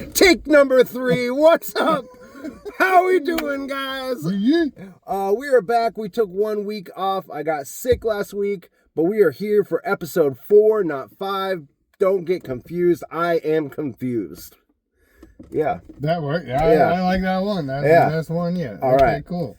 Take number 3. What's up? How we doing, guys? We are back. We took 1 week off. I got sick last week, but we are here for episode 4, not 5. Don't get confused. I am confused. Yeah. That worked. I like that one. That's the best one yet. All right. Cool.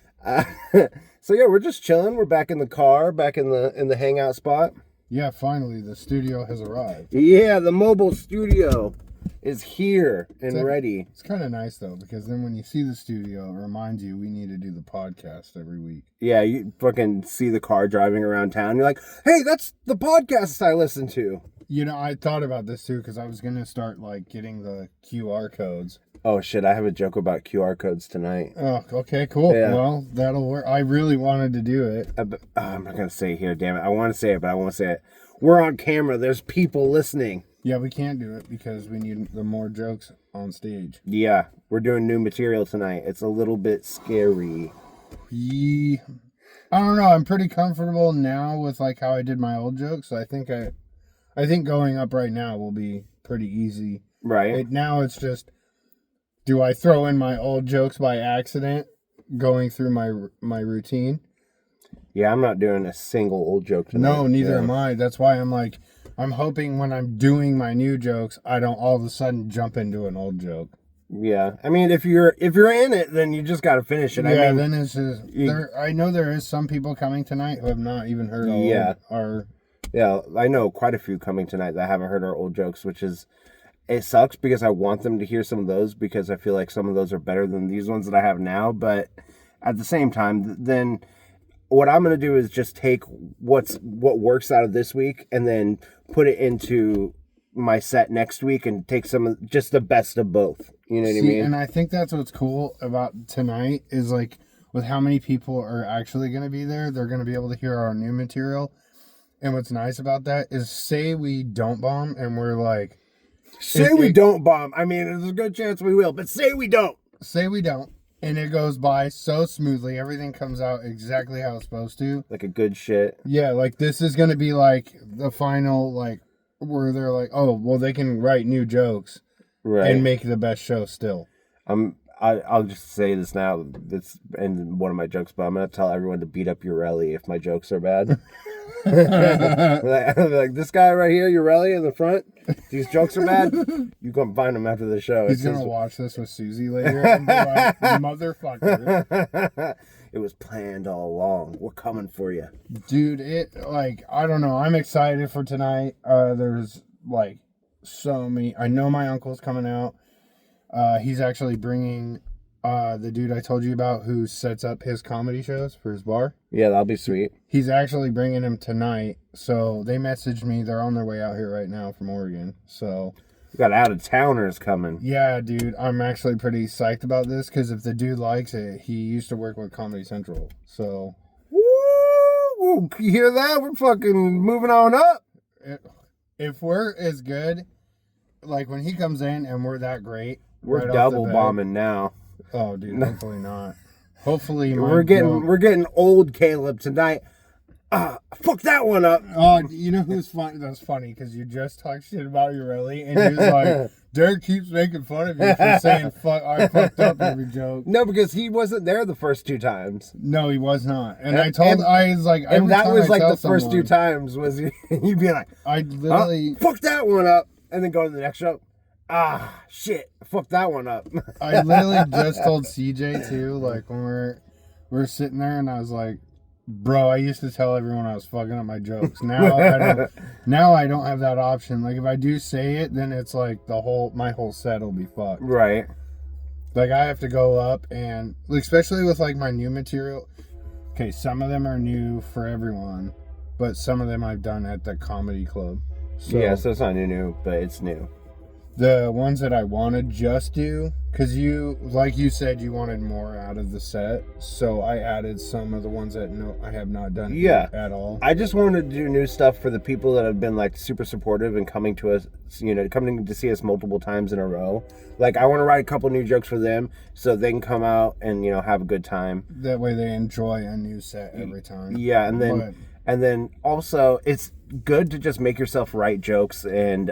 So yeah, we're just chilling. We're back in the car, back in the hangout spot. Yeah, finally the studio has arrived. Yeah, the mobile studio is here and ready. It's kind of nice though, because then when you see the studio, it reminds you we need to do the podcast every week. Yeah, you fucking see the car driving around town. You're like, hey, that's the podcast I listen to. You know, I thought about this too, because I was going to start like getting the QR codes. Oh shit, I have a joke about QR codes tonight. Oh, okay, cool. Yeah. Well, that'll work. I really wanted to do it. I'm not going to say it here, damn it. I want to say it, but I won't say it. We're on camera. There's people listening. Yeah, we can't do it because we need the more jokes on stage. Yeah, we're doing new material tonight. It's a little bit scary. Yeah. I don't know. I'm pretty comfortable now with like how I did my old jokes. So I think going up right now will be pretty easy. Right. Now it's just, do I throw in my old jokes by accident going through my routine? Yeah, I'm not doing a single old joke tonight. No, neither am I. That's why I'm hoping when I'm doing my new jokes, I don't all of a sudden jump into an old joke. Yeah, I mean, if you're in it, then you just got to finish it. Yeah, I mean, then it's just, I know there is some people coming tonight who have not even heard our... Yeah, I know quite a few coming tonight that haven't heard our old jokes, which is, it sucks because I want them to hear some of those because I feel like some of those are better than these ones that I have now. But at the same time, then what I'm going to do is just take what works out of this week and then put it into my set next week and take some of just the best of both. You know what I mean? And I think that's what's cool about tonight is like with how many people are actually going to be there, they're going to be able to hear our new material. And what's nice about that is say we don't bomb and we're like... Say we don't bomb. I mean, there's a good chance we will, but say we don't. Say we don't. And it goes by so smoothly. Everything comes out exactly how it's supposed to. Like a good shit. Yeah, like this is going to be like the final, like, where they're like, oh, well, they can write new jokes and make the best show still. I'll just say this now. It's in one of my jokes, but I'm going to tell everyone to beat up Urelli if my jokes are bad. like this guy right here, Urelli in the front. These jokes are bad. You come find him after the show. He's gonna watch this with Susie later and be like, "Motherfucker!" It was planned all along. We're coming for you, dude. I don't know. I'm excited for tonight. There's like so many. I know my uncle's coming out. He's actually bringing the dude I told you about who sets up his comedy shows for his bar. Yeah, that'll be sweet. He's actually bringing him tonight. So they messaged me. They're on their way out here right now from Oregon. So we got out-of-towners coming. Yeah, dude. I'm actually pretty psyched about this because if the dude likes it, he used to work with Comedy Central. So. Woo! You hear that? We're fucking moving on up. If we're as good, like when he comes in and we're that great. We're double bombing now. Oh, dude, hopefully not. Hopefully, we're getting old Caleb tonight. Fuck that one up. Oh, you know who's funny? That's funny because you just talked shit about Urelli, and he was like, Derek keeps making fun of you for saying fuck. I fucked up every joke. No, because he wasn't there the first 2 times. No, he was not. And I was like, and that was like the first 2 times was you'd be like, I literally fuck that one up, and then go to the next show. Shit, fuck that one up. I literally just told CJ too, like when we're sitting there, and I was like, bro, I used to tell everyone I was fucking up my jokes. Now I don't have that option. Like if I do say it, then it's like my whole set will be fucked. Right. Like I have to go up and especially with like my new material. Okay, some of them are new for everyone, but some of them I've done at the comedy club. So it's not new, but it's new. The ones that I want to just do, because like you said, you wanted more out of the set, so I added some of the ones that I have not done at all. I just wanted to do new stuff for the people that have been like super supportive and coming to us, coming to see us multiple times in a row. Like I want to write a couple new jokes for them so they can come out and have a good time. That way they enjoy a new set every time. Yeah, and then also it's good to just make yourself write jokes and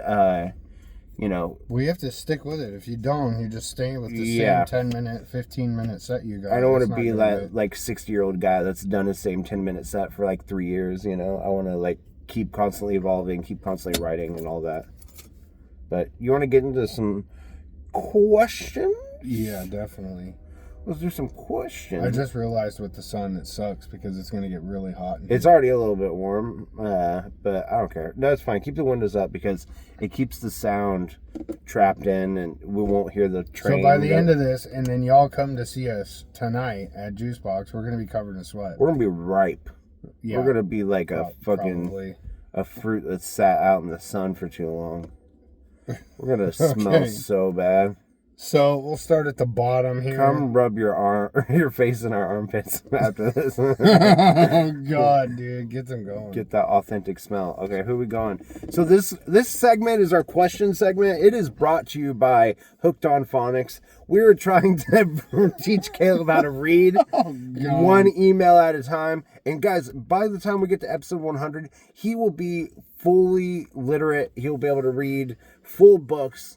We have to stick with it. If you don't, you're just staying with the Yeah. same 10-minute, 15-minute set you got. I don't want That's to not be gonna that hit. like 60-year-old guy that's done the same 10-minute set for like 3 years. I want to like keep constantly evolving, keep constantly writing, and all that. But you want to get into some questions? Yeah, definitely. Let's do some questions. I just realized with the sun it sucks because it's going to get really hot. It's already a little bit warm, but I don't care. No, it's fine. Keep the windows up because it keeps the sound trapped in, and we won't hear the train. So by the end of this, and then y'all come to see us tonight at Juice Box, we're going to be covered in sweat. we're gonna be ripe. Yeah, We're gonna be like a fucking probably. a fruit that sat out in the sun for too long. We're gonna smell so bad. So we'll start at the bottom here. Come rub your face in our armpits after this. Oh God, dude, get them going. Get that authentic smell. Okay, who are we going? So this segment is our question segment. It is brought to you by Hooked on Phonics. We are trying to teach Caleb how to read one email at a time. And guys, by the time we get to episode 100, he will be fully literate. He'll be able to read full books.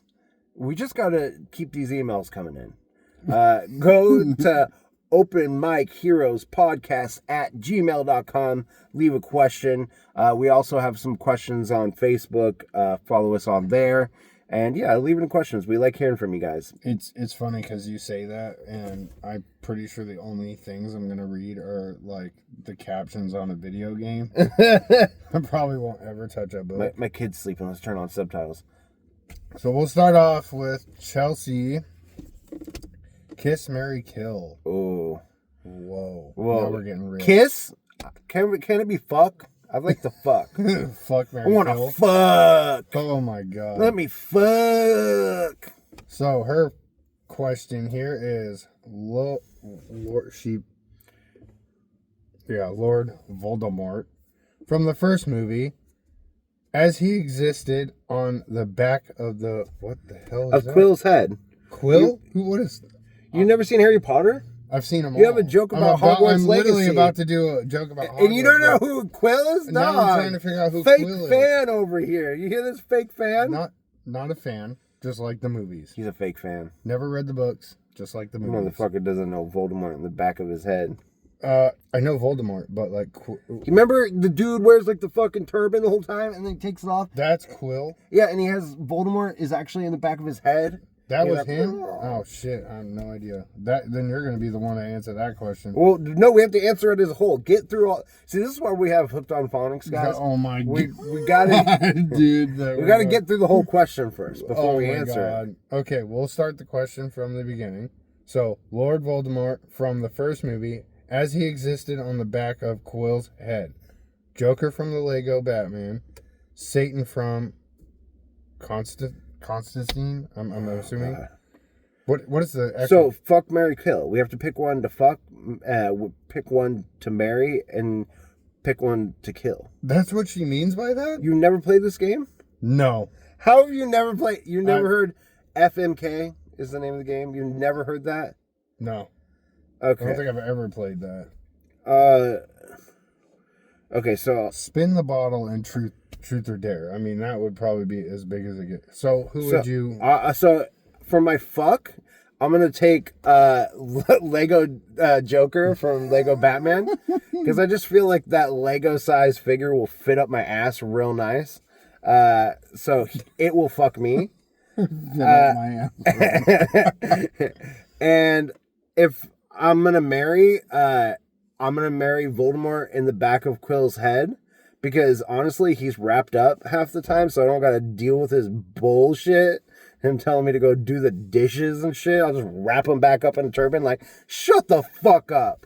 We just got to keep these emails coming in. Go to Open Mic Heroes Podcast at gmail.com. Leave a question. We also have some questions on Facebook. Follow us on there. And yeah, leave any questions. We like hearing from you guys. It's funny because you say that, and I'm pretty sure the only things I'm gonna read are like the captions on a video game. I probably won't ever touch a book. My kid's sleeping. Let's turn on subtitles. So we'll start off with Chelsea. Kiss, marry, kill. Oh, Whoa. whoa! Now we're getting real. Kiss? Can it be fuck? I'd like to fuck. Fuck, marry, I want kill. to fuck. Oh my God. Let me fuck. So her question here is Lord Voldemort from the first movie, as he existed on the back of the what the hell is Of that? Quill's head. Quill? What is? You never seen Harry Potter? I've seen them. You all. have a joke about Hogwarts I'm literally Legacy. about to do a joke about Hogwarts. And you don't know who Quill is? Now I'm Dog. trying to figure out who Fake Quill is. fan over here. You hear this fake fan? Not a fan. Just like the movies. He's a fake fan. Never read the books. Just like the movies. Motherfucker doesn't know Voldemort in the back of his head. I know Voldemort, but like You remember the dude wears like the fucking turban the whole time and then he takes it off? that's Quill. Yeah, and he has Voldemort is actually in the back of his head. That You're was like, him? Oh shit, I have no idea. Then you're gonna be the one to answer that question. Well, no, we have to answer it as a whole. Get through all. See, this is why we have Hooked on Phonics, guys. Oh my We god. gotta Dude, we gotta get through the whole question first before we answer it. Okay, we'll start the question from the beginning. So, Lord Voldemort from the first movie, as he existed on the back of Quill's head. Joker from the Lego Batman. Satan from Constantine, I'm assuming. What is the So fuck, marry, kill. We have to pick one to fuck, pick one to marry, and pick one to kill. That's what she means by that? You never played this game? No. How have you never played? You never heard FMK is the name of the game? You never heard that? No. I don't Okay. think I've ever played that. Okay, so Spin the bottle and truth or dare. I mean, that would probably be as big as it gets. So who would you? So for my fuck, I'm gonna take Lego Joker from Lego Batman because I just feel like that Lego size figure will fit up my ass real nice. So it will fuck me. And if I'm gonna marry, I'm gonna marry Voldemort in the back of Quill's head because honestly, he's wrapped up half the time, so I don't gotta deal with his bullshit. Him telling me to go do the dishes and shit. I'll just wrap him back up in a turban. Like, shut the fuck up.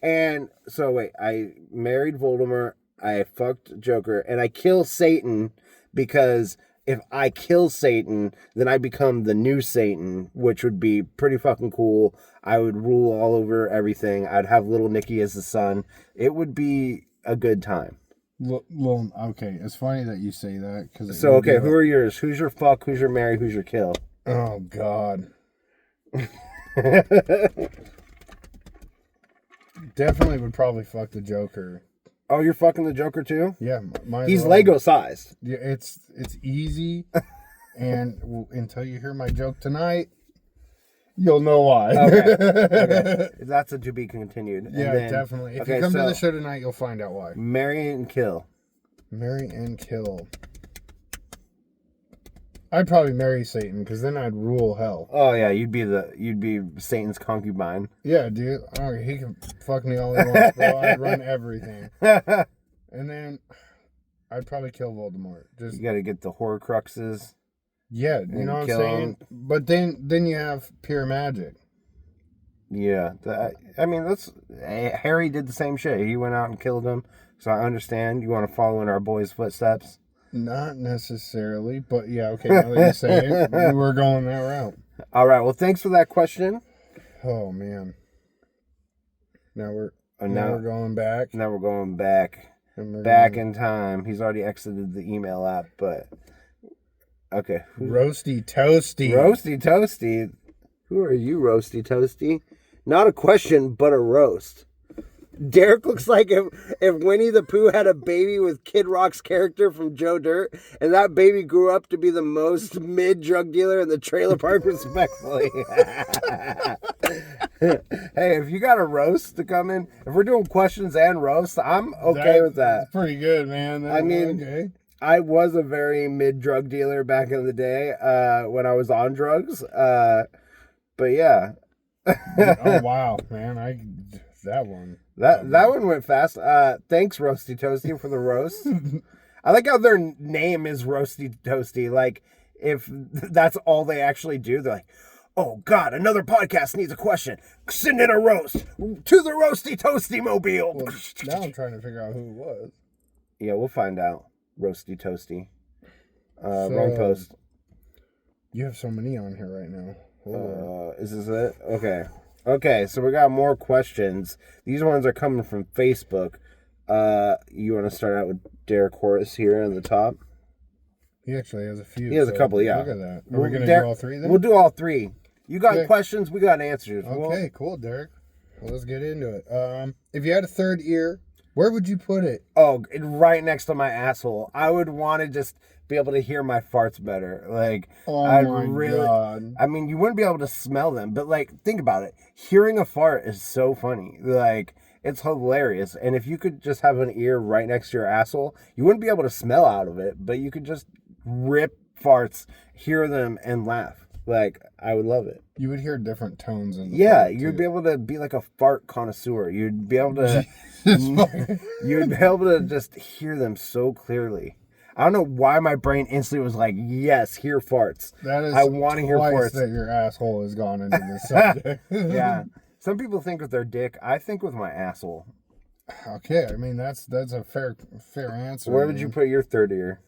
And so wait, I married Voldemort. I fucked Joker, and I kill Satan because if I kill Satan, then I become the new Satan, which would be pretty fucking cool. I would rule all over everything. I'd have little Nicky as the son. It would be a good time. Okay, it's funny that you say that because. So okay, who are yours? Who's your fuck? Who's your marry? Who's your kill? Oh God. Definitely would probably fuck the Joker. Oh, you're fucking the Joker too? Yeah, He's Lego sized. Yeah, it's easy. And until you hear my joke tonight, you'll know why. Okay. That's a to be continued. Yeah, And then, definitely. If you come to the show tonight, you'll find out why. Marry and kill. Marry and kill. I'd probably marry Satan because then I'd rule hell. Oh yeah, you'd be Satan's concubine. Yeah, dude. Oh, he can fuck me all he wants, bro. I'd run everything. And then I'd probably kill Voldemort. You got to get the Horcruxes. Yeah, you know what I'm saying? But then you have pure magic. Yeah, I mean Harry did the same shit. He went out and killed him. So I understand you want to follow in our boy's footsteps. Not necessarily, but yeah, okay. Now that you say it, we're going that route. All right. Well, thanks for that question. Oh man. Now we're going back. Now we're going back. Back in time. He's already exited the email app, but okay. Roasty Toasty. Roasty Toasty. Who are you, Roasty Toasty? Not a question, but a roast. Derek looks like if Winnie the Pooh had a baby with Kid Rock's character from Joe Dirt, and that baby grew up to be the most mid drug dealer in the trailer park, respectfully. Hey, if you got a roast to come in, if we're doing questions and roast, I'm okay with that. That's pretty good, man. Okay. I was a very mid drug dealer back in the day when I was on drugs. But yeah. Oh wow, man! That one went fast. Thanks, Roasty Toasty, for the roast. I like how their name is Roasty Toasty. Like, if that's all they actually do, they're like, oh God, another podcast needs a question. Send in a roast to the Roasty Toasty Mobile. Well, now I'm trying to figure out who it was. Yeah, we'll find out. Roasty Toasty. Wrong post. You have so many on here right now. Is this it? Okay, so we got more questions. These ones are coming from Facebook. You want to start out with Derek Horace here on the top? He actually has a few. He has a couple, yeah. Look at that. Are we going to do all three then? We'll do all three. You got questions, we got answers. Okay, cool, Derek. Well, let's get into it. If you had a third ear, where would you put it? Oh, right next to my asshole. I would want to just be able to hear my farts better. Like, God. I mean, you wouldn't be able to smell them, but like, think about it. Hearing a fart is so funny. Like, it's hilarious. And if you could just have an ear right next to your asshole, you wouldn't be able to smell out of it, but you could just rip farts, hear them, and laugh. Like, I would love it. You would hear different tones in the fart, you'd be able to be like a fart connoisseur. You'd be able to you'd be able to just hear them so clearly. I don't know why my brain instantly was like, yes, hear farts. That is, I want to hear farts. That your asshole has gone into this subject. Yeah. Some people think with their dick. I think with my asshole. Okay, I mean that's a fair answer. Where would you put your third ear?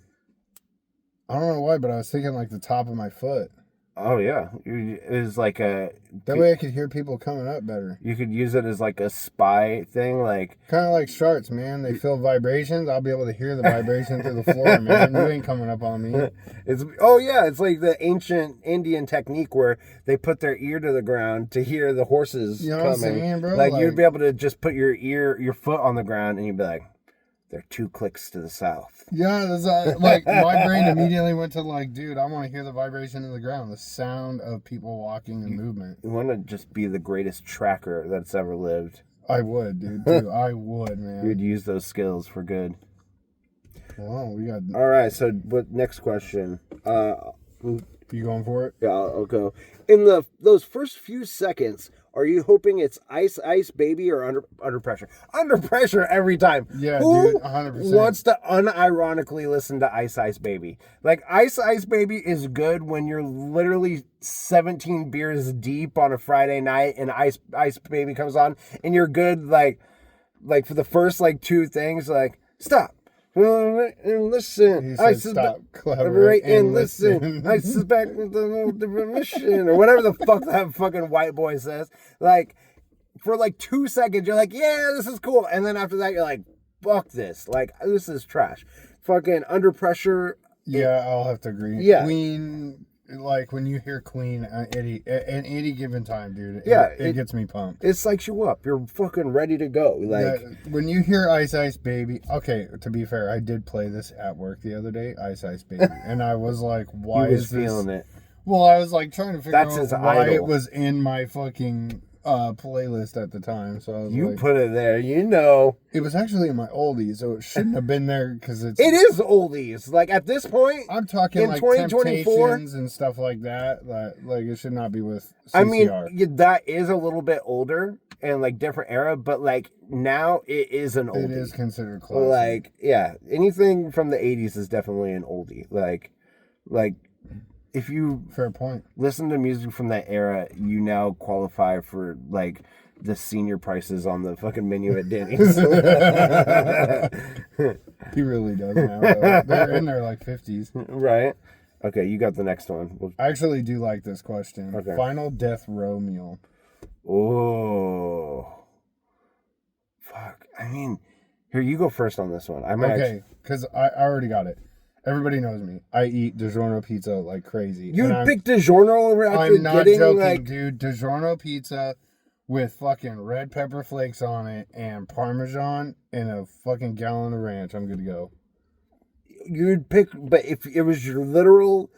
I don't know why, but I was thinking like the top of my foot. Oh yeah, it was like a. That way I could hear people coming up better. You could use it as like a spy thing, like kind of like sharks, man. They feel vibrations. I'll be able to hear the vibration through the floor, man. You ain't coming up on me. It's like the ancient Indian technique where they put their ear to the ground to hear the horses coming. What I'm saying, bro? Like you'd be able to just put your foot on the ground and you'd be like, they're 2 clicks to the south. Yeah, that's like my brain immediately went to like, dude, I want to hear the vibration of the ground, the sound of people walking and movement. You want to just be the greatest tracker that's ever lived. I would, dude. I would, man. You'd use those skills for good. Well, we got. All right, so what? Next question. You going for it? Yeah, I'll go. In those first few seconds, are you hoping it's Ice Ice Baby or Under Pressure? Under Pressure every time. Yeah, Who dude, 100%. wants to unironically listen to Ice Ice Baby? Like, Ice Ice Baby is good when you're literally 17 beers deep on a Friday night and Ice Ice Baby comes on and you're good, like for the first, 2 things, stop. And listen. I stop, collaborate, and listen. I suspect the remission, or whatever the fuck that fucking white boy says. For 2 seconds, you're like, yeah, this is cool. And then after that, you're like, fuck this. This is trash. Fucking Under Pressure. Yeah, I'll have to agree. Yeah. Queen, like when you hear Queen at any given time, dude. Yeah, it gets me pumped. It psychs you up. You're fucking ready to go. Like When you hear Ice Ice Baby. Okay, to be fair, I did play this at work the other day, Ice Ice Baby, and I was like, "Why he was is this?" feeling it. Well, I was like trying to figure That's out his why idol. it was in my fucking playlist at the time. So I was You like, put it there. You know. it was actually in my oldies, so it shouldn't have been there because it's. It is oldies. Like at this point, I'm talking in like 2024 Temptations and stuff like that. Like it should not be with CCR. I mean, that is a little bit older and like different era, but like now it is an oldie. It is considered classic. Like, yeah, anything from the 80s is definitely an oldie. Like if you Fair point. listen to music from that era, you now qualify for like the senior prices on the fucking menu at Denny's. He really does now. Though. They're in their like 50s. Right? Okay, you got the next one. I actually do like this question. Okay. Final death row meal. Oh. Fuck. I mean, here, you go first on this one. I'm Okay, because I already got it. Everybody knows me. I eat DiGiorno pizza like crazy. You and picked DiGiorno over after I'm not getting joking, like dude. DiGiorno pizza with fucking red pepper flakes on it and Parmesan and a fucking gallon of ranch. I'm good to go. you'd pick, but if it was your literal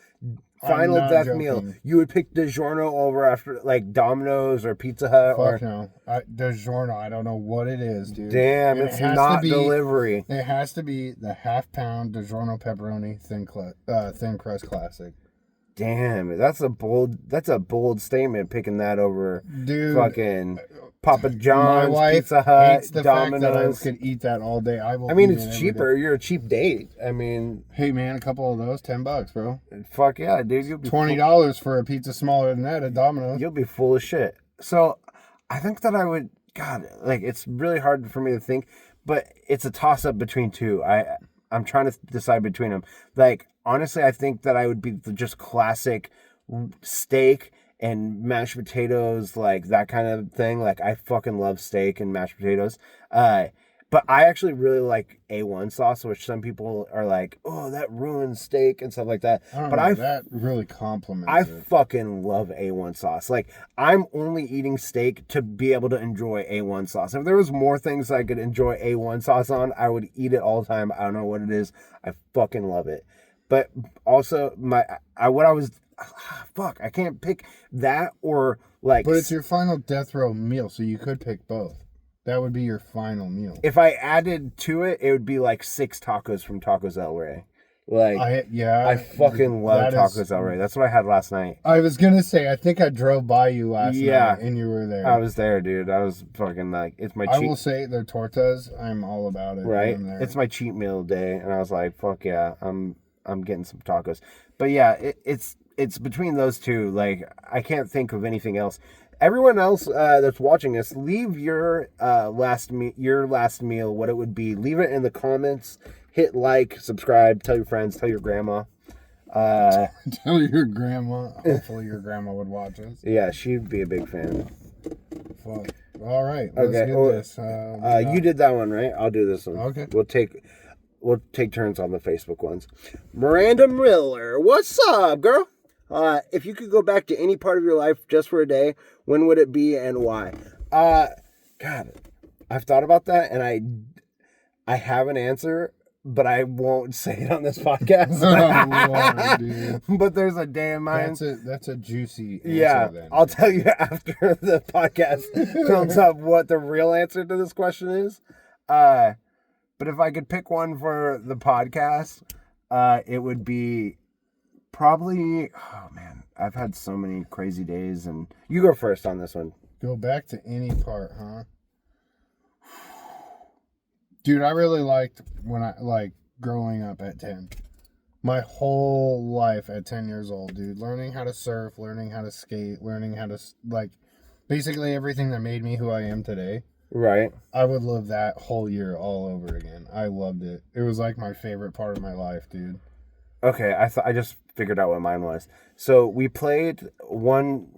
final not death joking. meal, you would pick DiGiorno over after like Domino's or Pizza Hut Fuck or no. DiGiorno, I don't know what it is, dude. damn, And it's it has not to be, delivery. It has to be the half-pound DiGiorno pepperoni thin crust classic. Damn, that's a bold statement picking that over Dude, fucking Papa my John's, wife Pizza Hut, hates the fact that I Domino's. could eat that all day. I will. I mean, eat it it's every cheaper. day. You're a cheap date. I mean, Hey man, a couple of those, $10, bro. fuck yeah, dude. You'll be $20 for a pizza smaller than that at Domino's. You'll be full of shit. So I think that I would, God, like it's really hard for me to think, but it's a toss up between two. I'm trying to decide between them. Like honestly, I think that I would be just classic steak and mashed potatoes, like that kind of thing. Like I fucking love steak and mashed potatoes. But I actually really like A1 sauce, which some people are like, oh, that ruins steak and stuff like that. I don't But know, that really compliments I it. fucking love A1 sauce. Like, I'm only eating steak to be able to enjoy A1 sauce. If there was more things I could enjoy A1 sauce on, I would eat it all the time. I don't know what it is. I fucking love it. But also, I can't pick that or like. But it's your final death row meal, so you could pick both. That would be your final meal. If I added to it, it would be like 6 tacos from Tacos El Rey. Like, I fucking love Tacos El Rey. That's what I had last night. I was gonna say, I think I drove by you last night, and you were there. I was there, dude. I was fucking like, it's my cheat. I will say, their tortas, I'm all about it. Right? I'm there. It's my cheat meal day, and I was like, fuck yeah, I'm getting some tacos. But yeah, it's between those two. Like, I can't think of anything else. Everyone else that's watching us, leave your last meal, what it would be. Leave it in the comments. Hit like, subscribe, tell your friends, tell your grandma. Tell your grandma. Hopefully your grandma would watch us. Yeah, she'd be a big fan. Fuck. All right, let's Okay, do well, this. you did that one, right? I'll do this one. Okay. We'll take turns on the Facebook ones. Miranda Miller, what's up, girl? If you could go back to any part of your life just for a day, when would it be and why? God, I've thought about that, and I have an answer, but I won't say it on this podcast. Oh, Lord, dude. But there's a day in mind. That's a juicy answer, Yeah, then. I'll tell you after the podcast comes up what the real answer to this question is. But if I could pick one for the podcast, it would be probably, oh man, I've had so many crazy days, and you go first on this one. Go back to any part, huh? Dude, I really liked when growing up at 10. My whole life at 10 years old, dude. Learning how to surf, learning how to skate, learning how to, basically everything that made me who I am today. Right. I would live that whole year all over again. I loved it. It was like my favorite part of my life, dude. Okay, I just figured out what mine was. So we played one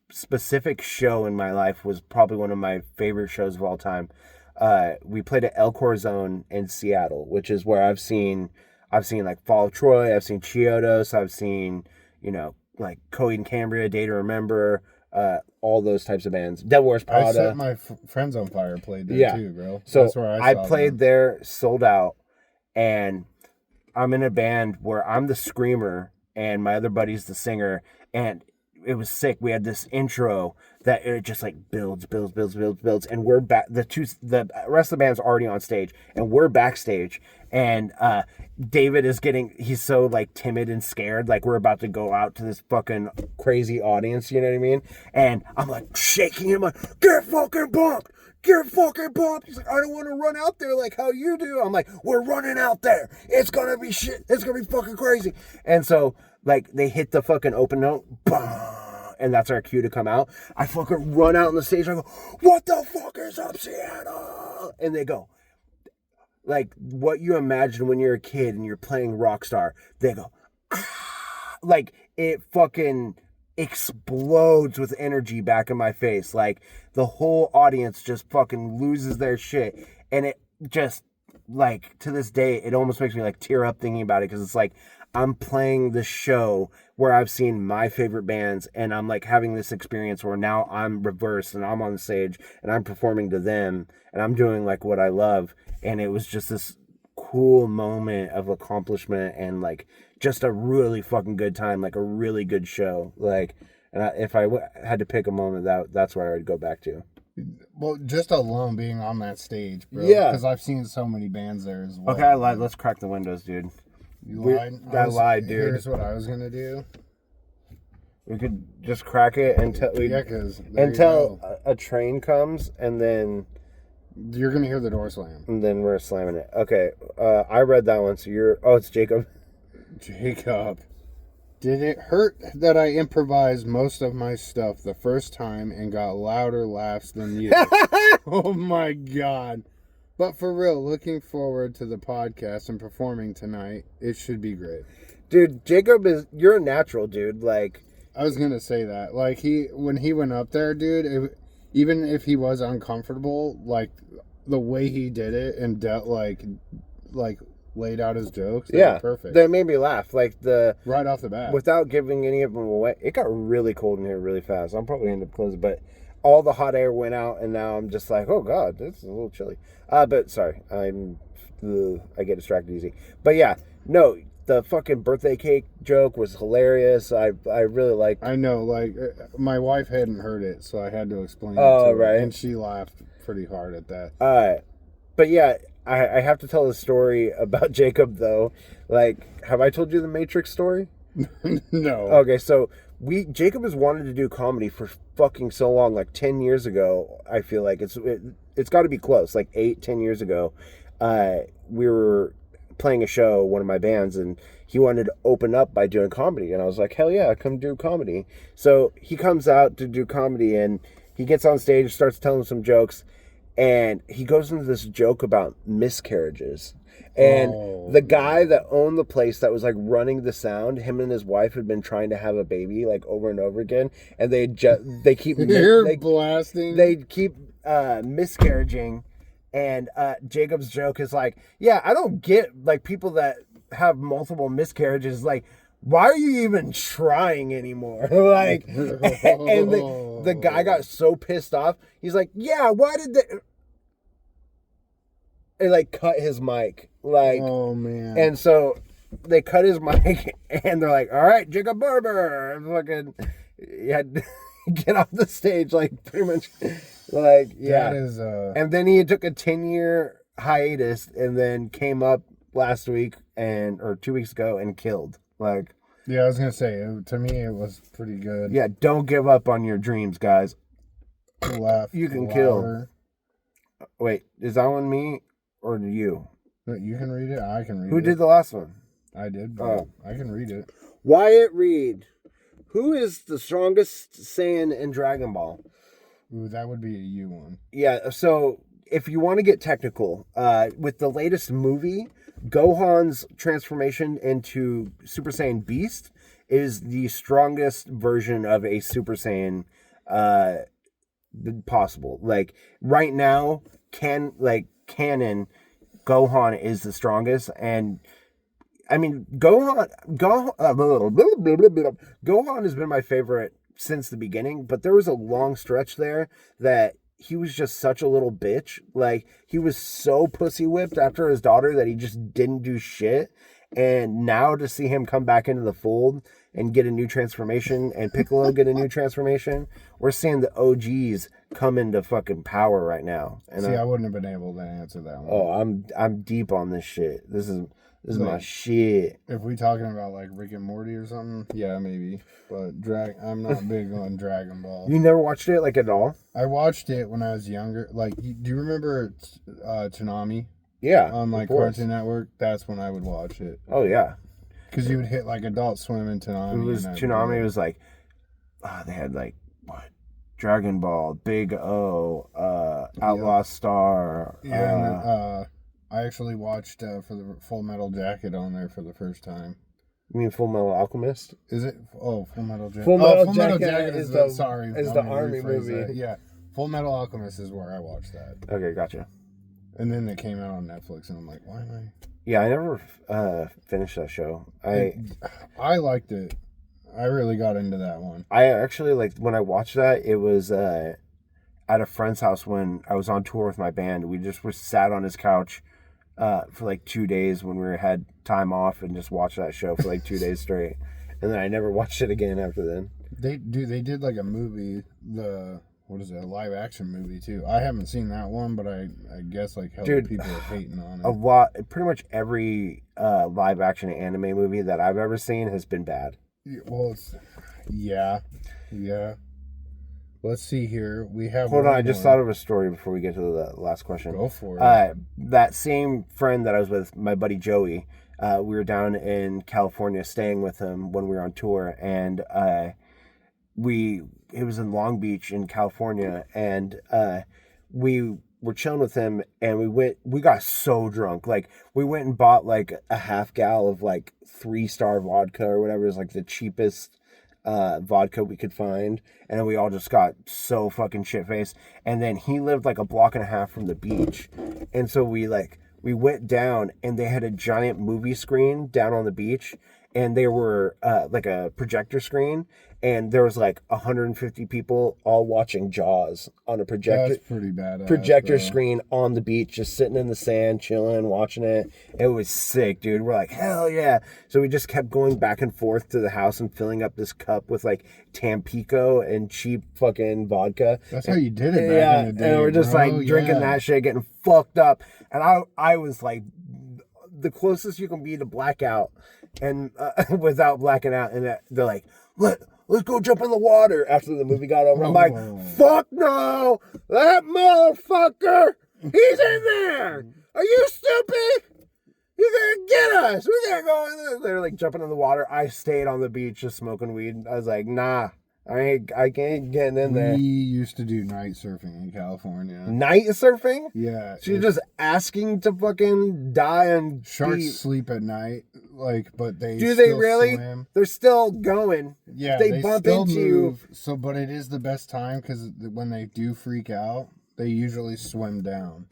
specific show in my life was probably one of my favorite shows of all time. We played at El Corazon in Seattle, which is where I've seen like Fall of Troy, I've seen Chiodos, I've seen, like Coheed and Cambria, Day to Remember, all those types of bands. Devil Wears I Prada. set my Friends on Fire played there too, bro. So that's where I saw played them. there, sold out, and I'm in a band where I'm the screamer and my other buddy's the singer, and it was sick. We had this intro that it just like builds, and we're back. The rest of the band's already on stage, and we're backstage. And David he's so like timid and scared, like we're about to go out to this fucking crazy audience. You know what I mean? And I'm like shaking him, like get fucking pumped. Get fucking pumped. He's like, I don't want to run out there like how you do. I'm like, we're running out there. It's gonna be shit. It's gonna be fucking crazy. And so like they hit the fucking open note, and that's our cue to come out. I fucking run out on the stage. I go, what the fuck is up, Seattle? And they go, like what you imagine when you're a kid and you're playing Rockstar. They go, ah! Like it fucking explodes with energy back in my face. Like the whole audience just fucking loses their shit. And it just like to this day, it almost makes me like tear up thinking about it, because it's like I'm playing the show where I've seen my favorite bands, and I'm like having this experience where now I'm reversed and I'm on the stage and I'm performing to them and I'm doing like what I love. And it was just this cool moment of accomplishment and like just a really fucking good time, like a really good show. Like, and if I had to pick a moment, that's where I would go back to. Well, just alone being on that stage, bro. Yeah. Because I've seen so many bands there as well. Okay, I lied. Let's crack the windows, dude. You lied? I lied, dude. Here's what I was going to do. We could just crack it until a train comes, and then you're going to hear the door slam. And then we're slamming it. Okay, I read that one, so it's Jacob. Jacob. Did it hurt that I improvised most of my stuff the first time and got louder laughs than you? Oh my God. But for real, looking forward to the podcast and performing tonight. It should be great. Dude, Jacob you're a natural, dude. Like, I was going to say that. Like, when he went up there, dude, even if he was uncomfortable, like, the way he did it and laid out his jokes. Yeah, perfect. They made me laugh. Like right off the bat, without giving any of them away. It got really cold in here really fast. I'm probably end up closing, but all the hot air went out, and now I'm just like, oh god, this is a little chilly. But sorry, I get distracted easy. But yeah, no, the fucking birthday cake joke was hilarious. I really liked. I know, like my wife hadn't heard it, so I had to explain. Oh, it to right, her, and she laughed pretty hard at that. But yeah. I have to tell a story about Jacob, though. Like, have I told you the Matrix story? No. Okay, so Jacob has wanted to do comedy for fucking so long, like 10 years ago. I feel like it's got to be close, like 8-10 years ago. We were playing a show, one of my bands, and he wanted to open up by doing comedy, and I was like, hell yeah, come do comedy. So he comes out to do comedy, and he gets on stage, starts telling some jokes. And he goes into this joke about miscarriages. And the guy that owned the place that was like running the sound, him and his wife had been trying to have a baby like over and over again. And they keep blasting. They keep miscarriaging. And Jacob's joke is like, yeah, I don't get like people that have multiple miscarriages. Like, why are you even trying anymore? Like, and the guy got so pissed off. He's like, yeah, why did they... They like cut his mic. Like, oh man. And so they cut his mic, and they're like, all right, Jacob Barber. Fucking, you had to get off the stage, like, pretty much. Like, yeah. That is, And then he took a 10-year hiatus, and then came up last week, or 2 weeks ago, and killed. Like, yeah, I was gonna say, to me it was pretty good. Yeah, don't give up on your dreams, guys. Laugh. You can kill. Wait, is that one me or you? You can read it. I can read it. Who did the last one? I did. But I can read it. Wyatt Reed. Who is the strongest Saiyan in Dragon Ball? Ooh, that would be a you one. Yeah. So if you want to get technical, with the latest movie, Gohan's transformation into Super Saiyan Beast is the strongest version of a Super Saiyan possible. Like right now, canon, Gohan is the strongest, and I mean, Gohan has been my favorite since the beginning, but there was a long stretch there that he was just such a little bitch. Like, he was so pussy whipped after his daughter that he just didn't do shit. And now to see him come back into the fold and get a new transformation, and Piccolo get a new transformation, we're seeing the OGs come into fucking power right now. And See, I wouldn't have been able to answer that one. Oh, I'm deep on this shit. This is Like, my shit. If we talking about like Rick and Morty or something, yeah, maybe. But I'm not big on Dragon Ball. You never watched it like at all? I watched it when I was younger. Like, do you remember Toonami Yeah. on like of course. Cartoon Network? That's when I would watch it. Oh yeah. Because you would hit like Adult Swim and Toonami. It was Toonami was like, they had like what? Dragon Ball, Big O, Outlaw Star. Yeah, and then, I actually watched for the Full Metal Jacket on there for the first time. You mean Full Metal Alchemist? Is it? Oh, Full Metal Jacket. Full Metal Metal Jacket Jacket is is the- sorry. is let the me army rephrase movie. that. Yeah, Full Metal Alchemist is where I watched that, Okay, gotcha. and then it came out on Netflix, and I'm like, why am I? Yeah, I never finished that show. I liked it. I really got into that one. I actually, like, when I watched that, it was at a friend's house when I was on tour with my band. We just were sat on his couch for like 2 days when we had time off and just watched that show for like 2 days straight. And then I never watched it again after then. They did like a movie, what is it, a live action movie too. I haven't seen that one, but I guess like hell Dude, people are hating on A it. lot, pretty much every live action anime movie that I've ever seen has been bad. Well, yeah. Let's see here. We have. Hold on, one I just more. thought of a story before we get to the last question. Go for it. That same friend that I was with, my buddy Joey, we were down in California staying with him when we were on tour, and it was in Long Beach in California, and we were chilling with him, and we got so drunk. Like, we went and bought like a half gal of like 3-star vodka or whatever is like the cheapest vodka we could find, and then we all just got so fucking shit-faced. And then he lived like a block and a half from the beach, and so we went down, and they had a giant movie screen down on the beach, and they were like a projector screen, and there was like 150 people all watching Jaws on a That's pretty bad. projector screen on the beach, just sitting in the sand, chilling, watching it. It was sick, dude. We're like, hell yeah. So we just kept going back and forth to the house and filling up this cup with like Tampico and cheap fucking vodka. That's how you did it back in the day. And we're just bro. like drinking that shit, getting fucked up. And I was like the closest you can be to blackout, and without blacking out. And they're like, let's go jump in the water after the movie got over. I'm like, fuck no, that motherfucker, he's in there. Are you stupid? He's gonna get us. We're gonna go in there. They're like jumping in the water. I stayed on the beach just smoking weed. I was like, nah, I can't get in there. We used to do night surfing in California. Night surfing? Yeah. So you're just asking to fucking die and Sharks sleep at night, like, but they do they still really? swim. They're still going. Yeah, They bump still into you. move. So, but it is the best time because when they do freak out, they usually swim down.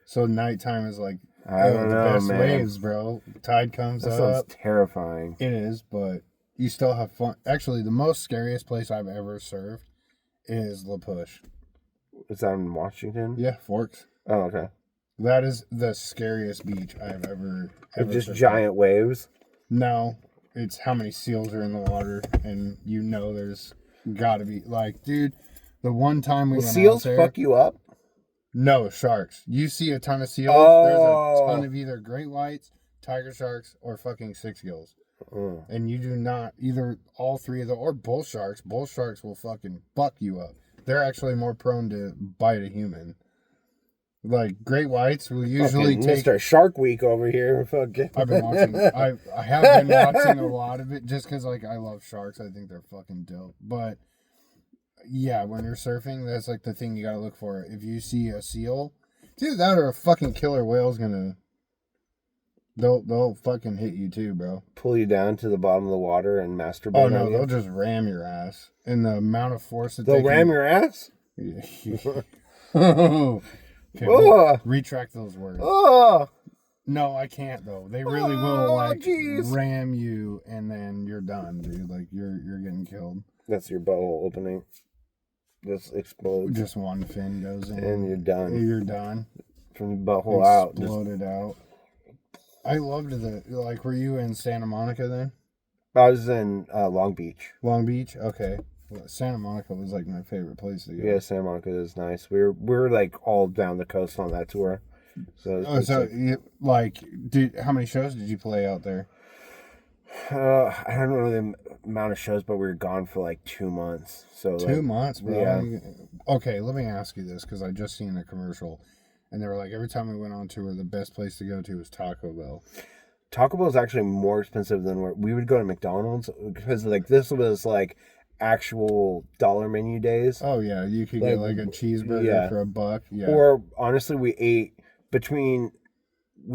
So nighttime is like I don't the know, best man. waves, bro. Tide comes That sounds up. terrifying. It is, but you still have fun. Actually, the most scariest place I've ever surfed is La Push. Is that in Washington? Yeah, Forks. Oh, okay. That is the scariest beach I've ever Just surfed. giant waves. No, it's how many seals are in the water, and you know there's got to be like, dude. The one time we Will went seals out there, fuck you up? no sharks. You see a ton of seals. Oh. There's a ton of either great whites, tiger sharks, or fucking six gills. And you do not either all three of the or bull sharks. Bull sharks will fucking fuck you up. They're actually more prone to bite a human. Like great whites will usually Fucking take. Mr. Shark Week over here. Fucking. I've been watching. I have been watching a lot of it just because like I love sharks. I think they're fucking dope. But yeah, when you're surfing, that's like the thing you gotta look for. If you see a seal, dude, that or a fucking killer whale's gonna. They'll fucking hit you too, bro. Pull you down to the bottom of the water and masturbate. Oh on no, you. they'll just ram your ass. And the amount of force that They'll they ram your ass. your. Okay, Oh. retract those words. Oh, No, I can't though. They really will like ram you, and then you're done, dude. Like you're getting killed. That's your butthole opening. Just explodes. Just one fin goes in, and you're done. You're done. From the butthole out. Exploded out. I loved like. Were you in Santa Monica then? I was in Long Beach. Long Beach, okay. Well, Santa Monica was like my favorite place to go. Yeah, Santa Monica is nice. We're like all down the coast on that tour. So, how many shows did you play out there? I don't know the amount of shows, but we were gone for like 2 months. So 2 months, bro. Yeah. Okay, let me ask you this because I just seen a commercial, and they were like, every time we went on tour, the best place to go to was Taco Bell. Taco Bell is actually more expensive than we would go to McDonald's because like this was like actual dollar menu days. Oh yeah, you could get like a cheeseburger for $1. Yeah. Or honestly, we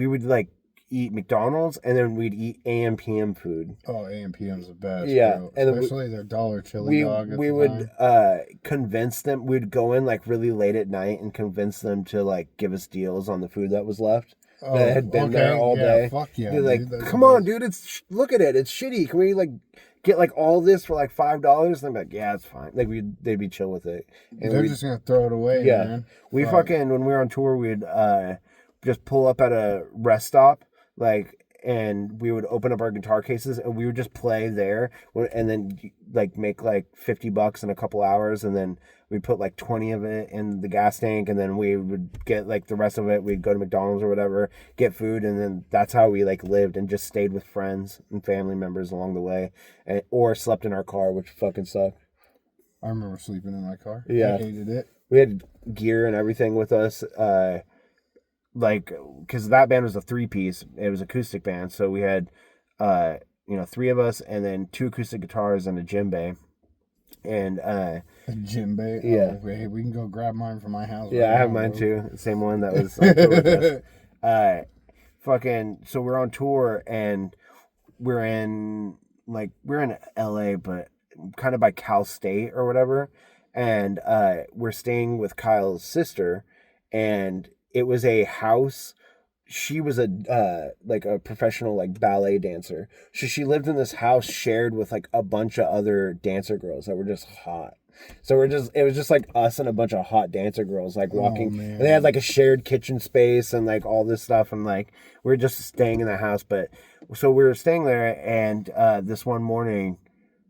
would like eat McDonald's and then we'd eat AM PM food. Oh, AM PM's the best. Yeah, bro. and especially their dollar chili dog. We would convince them. We'd go in like really late at night and convince them to like give us deals on the food that was left. That had been there all day. Fuck yeah, dude, like, come on, dude! Look at it. It's shitty. Can we like get like all this for like $5? And I'm like, yeah, it's fine. Like they'd be chill with it. And they're just gonna throw it away. Yeah, man. We fucking when we were on tour, we'd just pull up at a rest stop, like, and we would open up our guitar cases and we would just play there, and then like make like $50 in a couple hours, and then we'd put like 20 of it in the gas tank, and then we would get like the rest of it. We'd go to McDonald's or whatever, get food, and then that's how we like lived and just stayed with friends and family members along the way, or slept in our car, which fucking sucked. I remember sleeping in my car. Yeah, I hated it. We had gear and everything with us. Like, because that band was a 3-piece, it was acoustic band, so we had 3 of us and then 2 acoustic guitars and a djembe. And a djembe. Yeah. Oh, hey, we can go grab mine from my house. Yeah, I have mine too. The same one that was on tour with us. So we're on tour and we're in LA, but kind of by Cal State or whatever, and we're staying with Kyle's sister, and it was a house. She was a professional like ballet dancer. So she lived in this house shared with like a bunch of other dancer girls that were just hot. So it was just like us and a bunch of hot dancer girls like walking. And they had like a shared kitchen space and like all this stuff, and like we were just staying in the house. But so we were staying there, and this one morning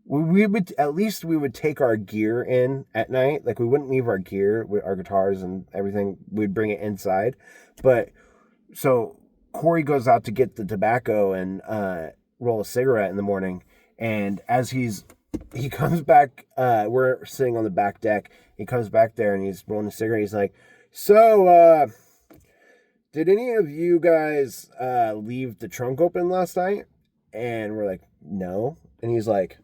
we would take our gear in at night. Like we wouldn't leave our gear with our guitars and everything. We'd bring it inside. But so Corey goes out to get the tobacco and roll a cigarette in the morning, and as he comes back, we're sitting on the back deck. He comes back there and he's rolling a cigarette. He's like, "So, did any of you guys leave the trunk open last night?" And we're like, "No." And he's like,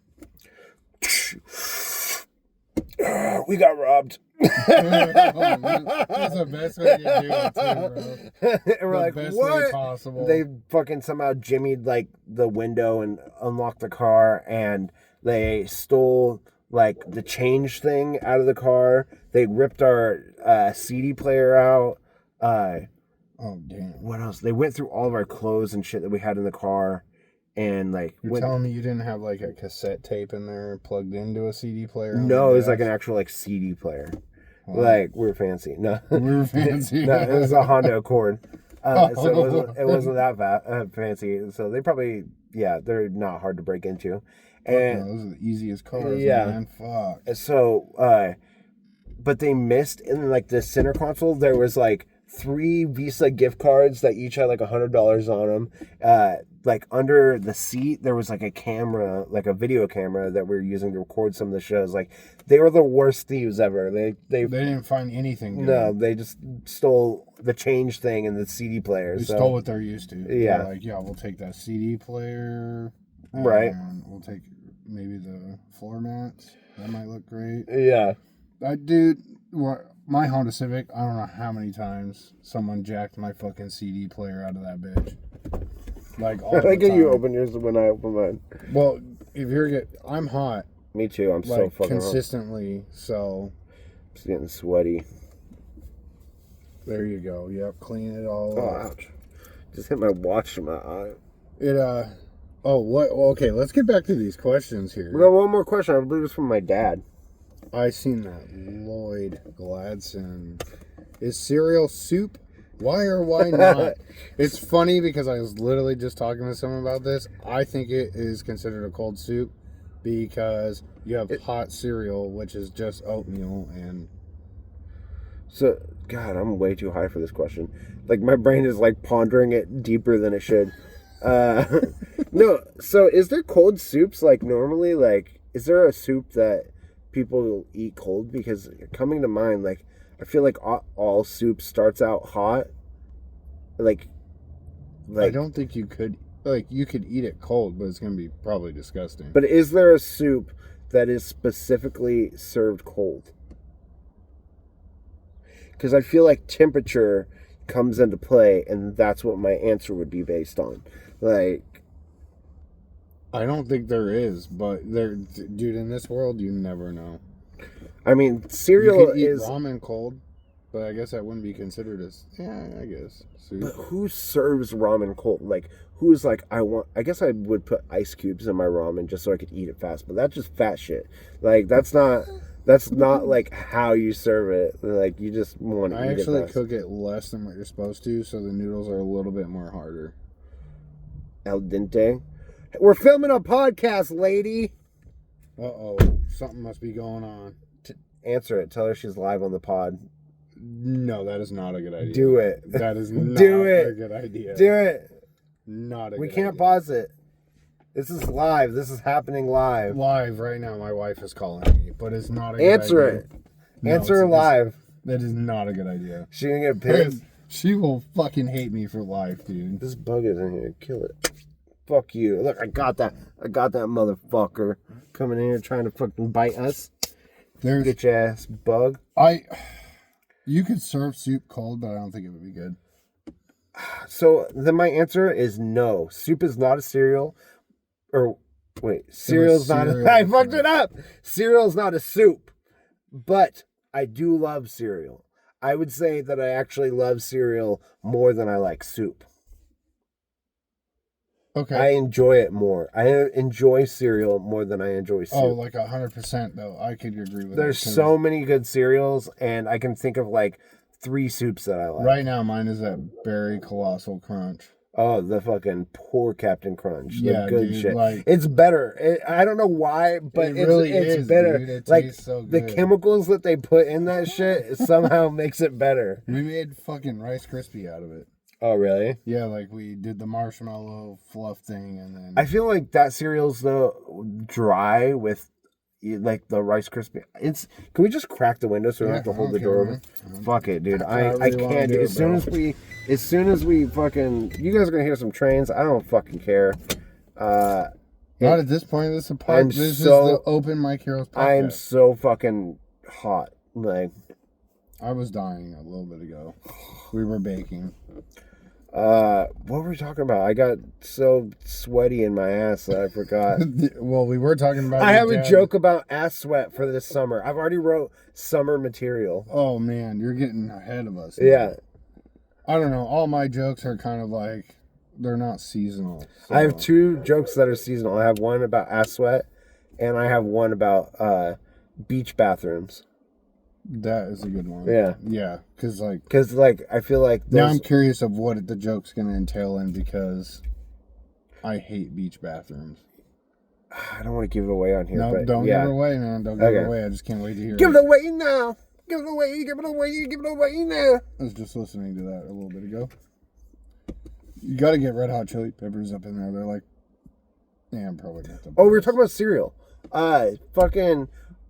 "We got robbed." That's the best way to do it too, bro. And we're like, what? Possible. They fucking somehow jimmied like the window and unlocked the car, and they stole like the change thing out of the car. They ripped our CD player out. Oh damn! What else? They went through all of our clothes and shit that we had in the car. And like, you're telling me you didn't have like a cassette tape in there plugged into a CD player? No, it was like an actual like CD player. Wow. Like we were fancy. No, we were fancy. No, it was a Honda Accord. So it wasn't that fancy. So they probably, they're not hard to break into. And those are the easiest cars. Man. Fuck. So, but they missed in like the center console. There was like 3 Visa gift cards that each had like $100 on them. Like under the seat, there was like a camera, like a video camera that we were using to record some of the shows. Like they were the worst thieves ever. They didn't find anything. No, they just stole the change thing and the CD player. They stole what they're used to. Yeah, they're like, we'll take that CD player. Right. We'll take maybe the floor mats. That might look great. Yeah. Dude, my Honda Civic, I don't know how many times someone jacked my fucking CD player out of that bitch. Like all the time. You open yours when I open mine. Well, I'm hot. Me too. I'm so fucking consistently. Hot. So it's getting sweaty. There you go. Yep, clean it all up. Ouch. Just hit my watch in my eye. It oh what? Well, okay, let's get back to these questions here. We got one more question. I believe it's from my dad. I seen that. Lloyd Gladson. Is cereal soup? Why or why not? It's funny because I was literally just talking to someone about this. I think it is considered a cold soup because you have hot cereal, which is just oatmeal and. So, God, I'm way too high for this question. Like, my brain is, like, pondering it deeper than it should. No, so is there cold soups, like, normally? Like, is there a soup that people eat cold? Because coming to mind, like, I feel like all soup starts out hot. Like I don't think you could, like, you could eat it cold, but it's going to be probably disgusting. But is there a soup that is specifically served cold? Because I feel like temperature comes into play, and that's what my answer would be based on. Like, I don't think there is, but dude, in this world, you never know. I mean, You cereal could eat is. ramen cold, but I guess that wouldn't be considered as, I guess, soup. But who serves ramen cold? Like, who's like, I guess I would put ice cubes in my ramen just so I could eat it fast, but that's just fat shit. Like, that's not like how you serve it. Like, you just want to eat it fast. I actually cook it less than what you're supposed to, so the noodles are a little bit more harder. Al dente. We're filming a podcast, lady. Uh-oh, something must be going on. Answer it. Tell her she's live on the pod. No, that is not a good idea. Do it. That is not Do it. a good idea. Do it. Not a We good can't idea. pause it. This is live. This is happening live. Live right now, my wife is calling me, but it's not a good Answer idea. it. No, Answer her it's- live. That is not a good idea. She gonna get pissed. She will fucking hate me for life, dude. This bug is in here. Kill it. Fuck you. Look, I got that motherfucker coming in here trying to fucking bite us. There's Bitch ass bug. you could serve soup cold, but I don't think it would be good. So then my answer is no. Soup is not a cereal. Or wait, cereal's not cereal. I fucked it up. Cereal's not a soup. But I do love cereal. I would say that I actually love cereal more than I like soup. Okay. I enjoy it more. I enjoy cereal more than I enjoy soup. Oh, like 100% though. I could agree with There's that, 'cause so many good cereals, and I can think of like 3 soups that I like. right now mine is that Berry Colossal Crunch. Oh, the fucking poor Captain Crunch. Yeah, The good dude, shit. like- It's better. I don't know why, but It really it's is, better. dude. It like tastes so the good. chemicals that they put in that shit somehow makes it better. We made fucking Rice Krispie out of it. Oh, really? Yeah, like we did the marshmallow fluff thing, and then I feel like that cereal's though dry with like the Rice Krispie. Can we just crack the window so we don't have to hold the okay, door man. open? Fuck it, dude. I really wanna can't do do it, as soon bro. as we fucking you guys are gonna hear some trains. I don't fucking care. Not at this point. This is a I'm this is so- the Open Mike Heroes podcast. I am so fucking hot. Like I was dying a little bit ago. We were baking. what were we talking about? I got so sweaty in my ass that I forgot. Well, we were talking about. I your have a dad. joke about ass sweat for this summer. I've already wrote summer material. Oh man, you're getting ahead of us. Yeah. I don't know. All my jokes are kind of like they're not seasonal. so- I have 2 jokes that are seasonal. I have one about ass sweat, and I have one about beach bathrooms. That is a good one. Yeah. Yeah, because like Because, like, I feel like now I'm those, curious of what the joke's gonna entail in because I hate beach bathrooms. I don't want to give it away on here. No, but don't yeah. give it away, man. Don't give Okay. it away. I just can't wait to hear Give it. it away now. Give it away. Give it away. Give it away now. I was just listening to that a little bit ago. You got to get Red Hot Chili Peppers up in there. They're like, yeah, I'm probably gonna have to. Oh, we were talking about cereal. Fucking.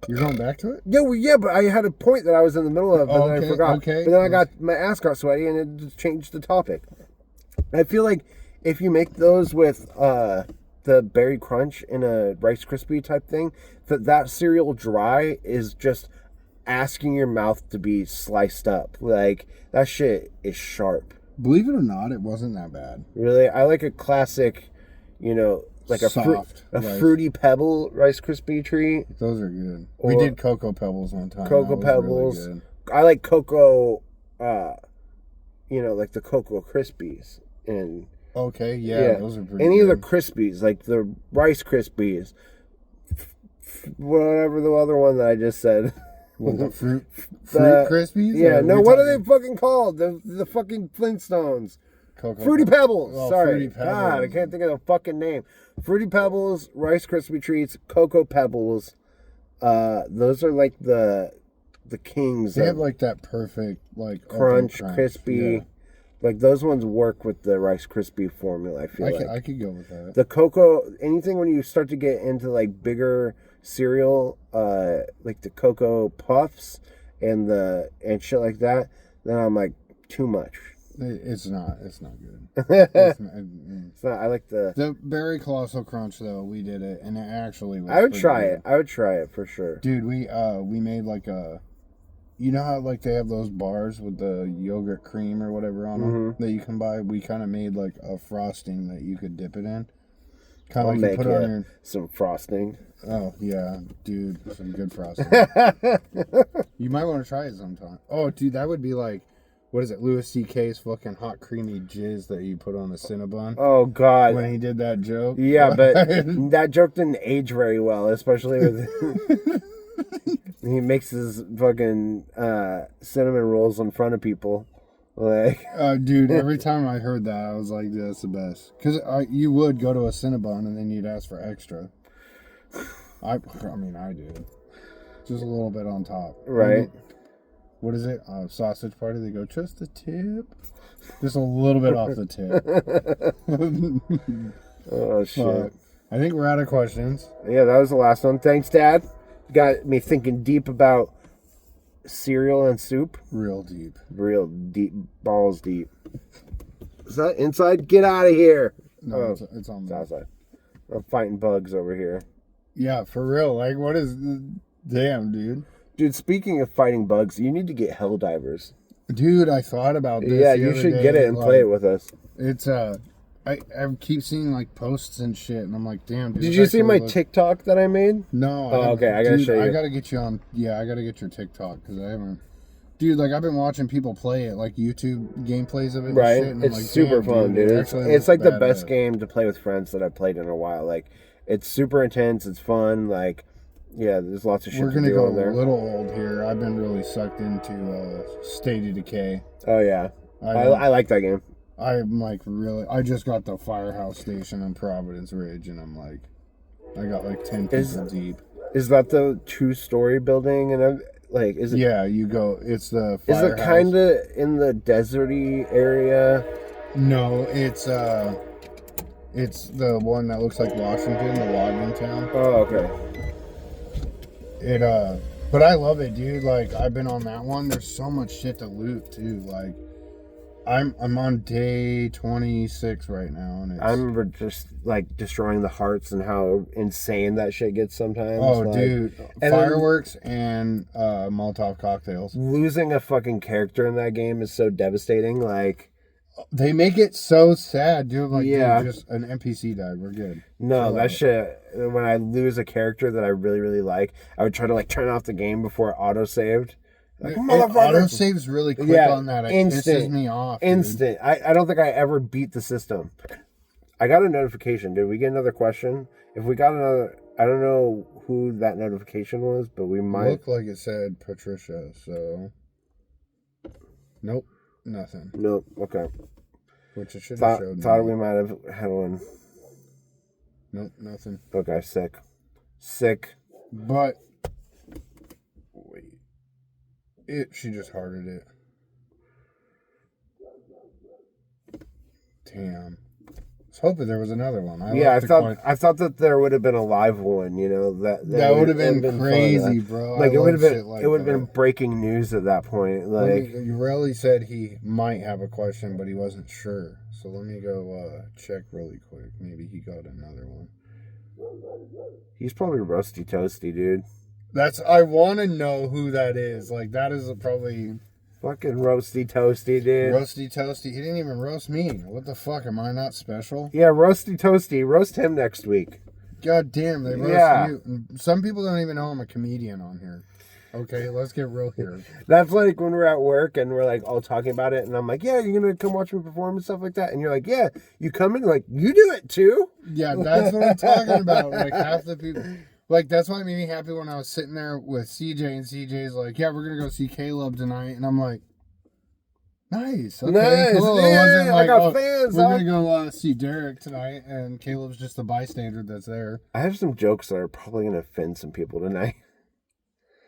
You're going back to it? Yeah, well, yeah, but I had a point that I was in the middle of, but then I Okay, forgot. okay. But then I got my ass got sweaty, and it just changed the topic. I feel like if you make those with the berry crunch in a Rice Krispie type thing, that cereal dry is just asking your mouth to be sliced up. Like that shit is sharp. Believe it or not, it wasn't that bad. Really, I like a classic, like Soft a rice. fruity pebble Rice Krispie treat. Those are good. Or- We did Cocoa Pebbles one time. Cocoa That was really Pebbles. good. I like cocoa, like the Cocoa Krispies. and Okay, yeah, those are pretty any good. of the Krispies, like the Rice Krispies, whatever the other one that I just said. What, the fruit The- Krispies? Yeah, Or no, we what are talking they fucking called? The fucking Flintstones. Cocoa Fruity Pebbles. Oh, Sorry. Fruity God, I Pebbles. can't think of the fucking name. Fruity Pebbles, Rice Krispie Treats, Cocoa Pebbles. Those are like the kings They of have like that perfect like crunch, open crispy. Yeah. Like those ones work with the Rice Krispie formula, I feel like. I could go with that. The cocoa, anything when you start to get into like bigger cereal, like the Cocoa Puffs and shit like that, then I'm like, too much. It's not good. It's It's not, not, I like the Berry Colossal Crunch though, we did it and it actually was I would pretty try good. it. I would try it for sure. Dude, we made like a, you know how like they have those bars with the yogurt cream or whatever on them that you can buy? We kind of made like a frosting that you could dip it in. Kind I'll of like make you put it on your. some frosting. Oh yeah, dude, some good frosting. You might want to try it sometime. Oh, dude, that would be like, what is it? Louis C.K.'s fucking hot creamy jizz that you put on a Cinnabon Oh God. when he did that joke. Yeah, but that joke didn't age very well, especially with he makes his fucking cinnamon rolls in front of people. Like, Dude, every time I heard that, I was like, that's the best. Because you would go to a Cinnabon and then you'd ask for extra. I mean, I did. Just a little bit on top. right? What is it? Sausage party. They go, just a tip. Just a little bit off the tip. Oh shit. But I think we're out of questions. Yeah, that was the last one. Thanks, Dad. Got me thinking deep about cereal and soup. Real deep. Real deep, balls deep. Is that inside? Get out of here. No, Oh, it's on it's the outside. I'm fighting bugs over here. Yeah, for real. Like, what is... Damn, dude. Dude, speaking of fighting bugs, you need to get Helldivers. Dude, I thought about this. Yeah, the you other should day, get it and like, play it with us. It's I keep seeing like posts and shit, and I'm like, damn, dude. Did this you see actually my looks- TikTok that I made? No. Oh, okay, I gotta dude, show you. I gotta get you on. Yeah, I gotta get your TikTok because I haven't. Dude, like I've been watching people play it, like YouTube gameplays of it. Right, And shit, and it's I'm like, super damn, fun, dude. it It's actually like looks the best badass. game to play with friends that I've played in a while. Like, it's super intense. It's fun. Like, yeah, there's lots of shit We're to gonna do go on a there. little old here. I've been really sucked into State of Decay. Oh yeah, I like that game. I'm like really. I just got the Firehouse Station in Providence Ridge, and I'm like, I got like 10 people deep. Is that the two-story building and like is it? Yeah, you go. It's the. Is Firehouse. it kind of in the deserty area? No, it's the one that looks like Washington, the logging town. Oh okay. But I love it, dude. Like I've been on that one. There's so much shit to loot too. Like I'm on day 26 right now, and it's, I remember just like destroying the hearts and how insane that shit gets sometimes. oh, like, dude, then- fireworks and Molotov cocktails. losing a fucking character in that game is so devastating. Like, They make it so sad, dude. Like, Yeah. dude, just an NPC died. We're good. no, love that it. shit. When I lose a character that I really, really like, I would try to like turn off the game before it auto saved. Like, Auto saves really quick Yeah, on that. It instant. pisses me off. Dude. Instant. I don't think I ever beat the system. I got a notification. Did we get another question? If we got another, I don't know who that notification was, but we might. Looked like it said Patricia, so nope, nothing. Nope. Okay. Which it should have showed. Thought me. we might have had one. Nope, nothing. Okay. Sick. But wait, she just hearted it. Damn. I was hoping there was another one. Yeah, left the I thought that there would have been a live one. You know that would have been fun. crazy, bro. Like I it would love have been. shit like It would have that. been breaking news at that point. Like. Urelli said he might have a question, but he wasn't sure. So let me go check really quick. Maybe he got another one. He's probably Rusty Toasty, dude. I want to know who that is. Like that is probably Fucking Roasty Toasty, dude. Roasty Toasty. He didn't even roast me. What the fuck? Am I not special? Yeah, Roasty Toasty. Roast him next week. God damn, they roast Yeah. you. And some people don't even know I'm a comedian on here. Okay, let's get real here. That's like when we're at work and we're like all talking about it, and I'm like, yeah, you're gonna come watch me perform and stuff like that, and you're like, yeah, you come in, like, you do it too. Yeah, that's what I'm talking about. Like half the people, like that's why it made me happy when I was sitting there with CJ, and CJ's like, yeah, we're gonna go see Caleb tonight, and I'm like, nice, okay, Nice, cool. yeah, It wasn't I like, got oh, fans, we're huh? gonna go see Derek tonight, and Caleb's just a bystander that's there. I have some jokes that are probably gonna offend some people tonight.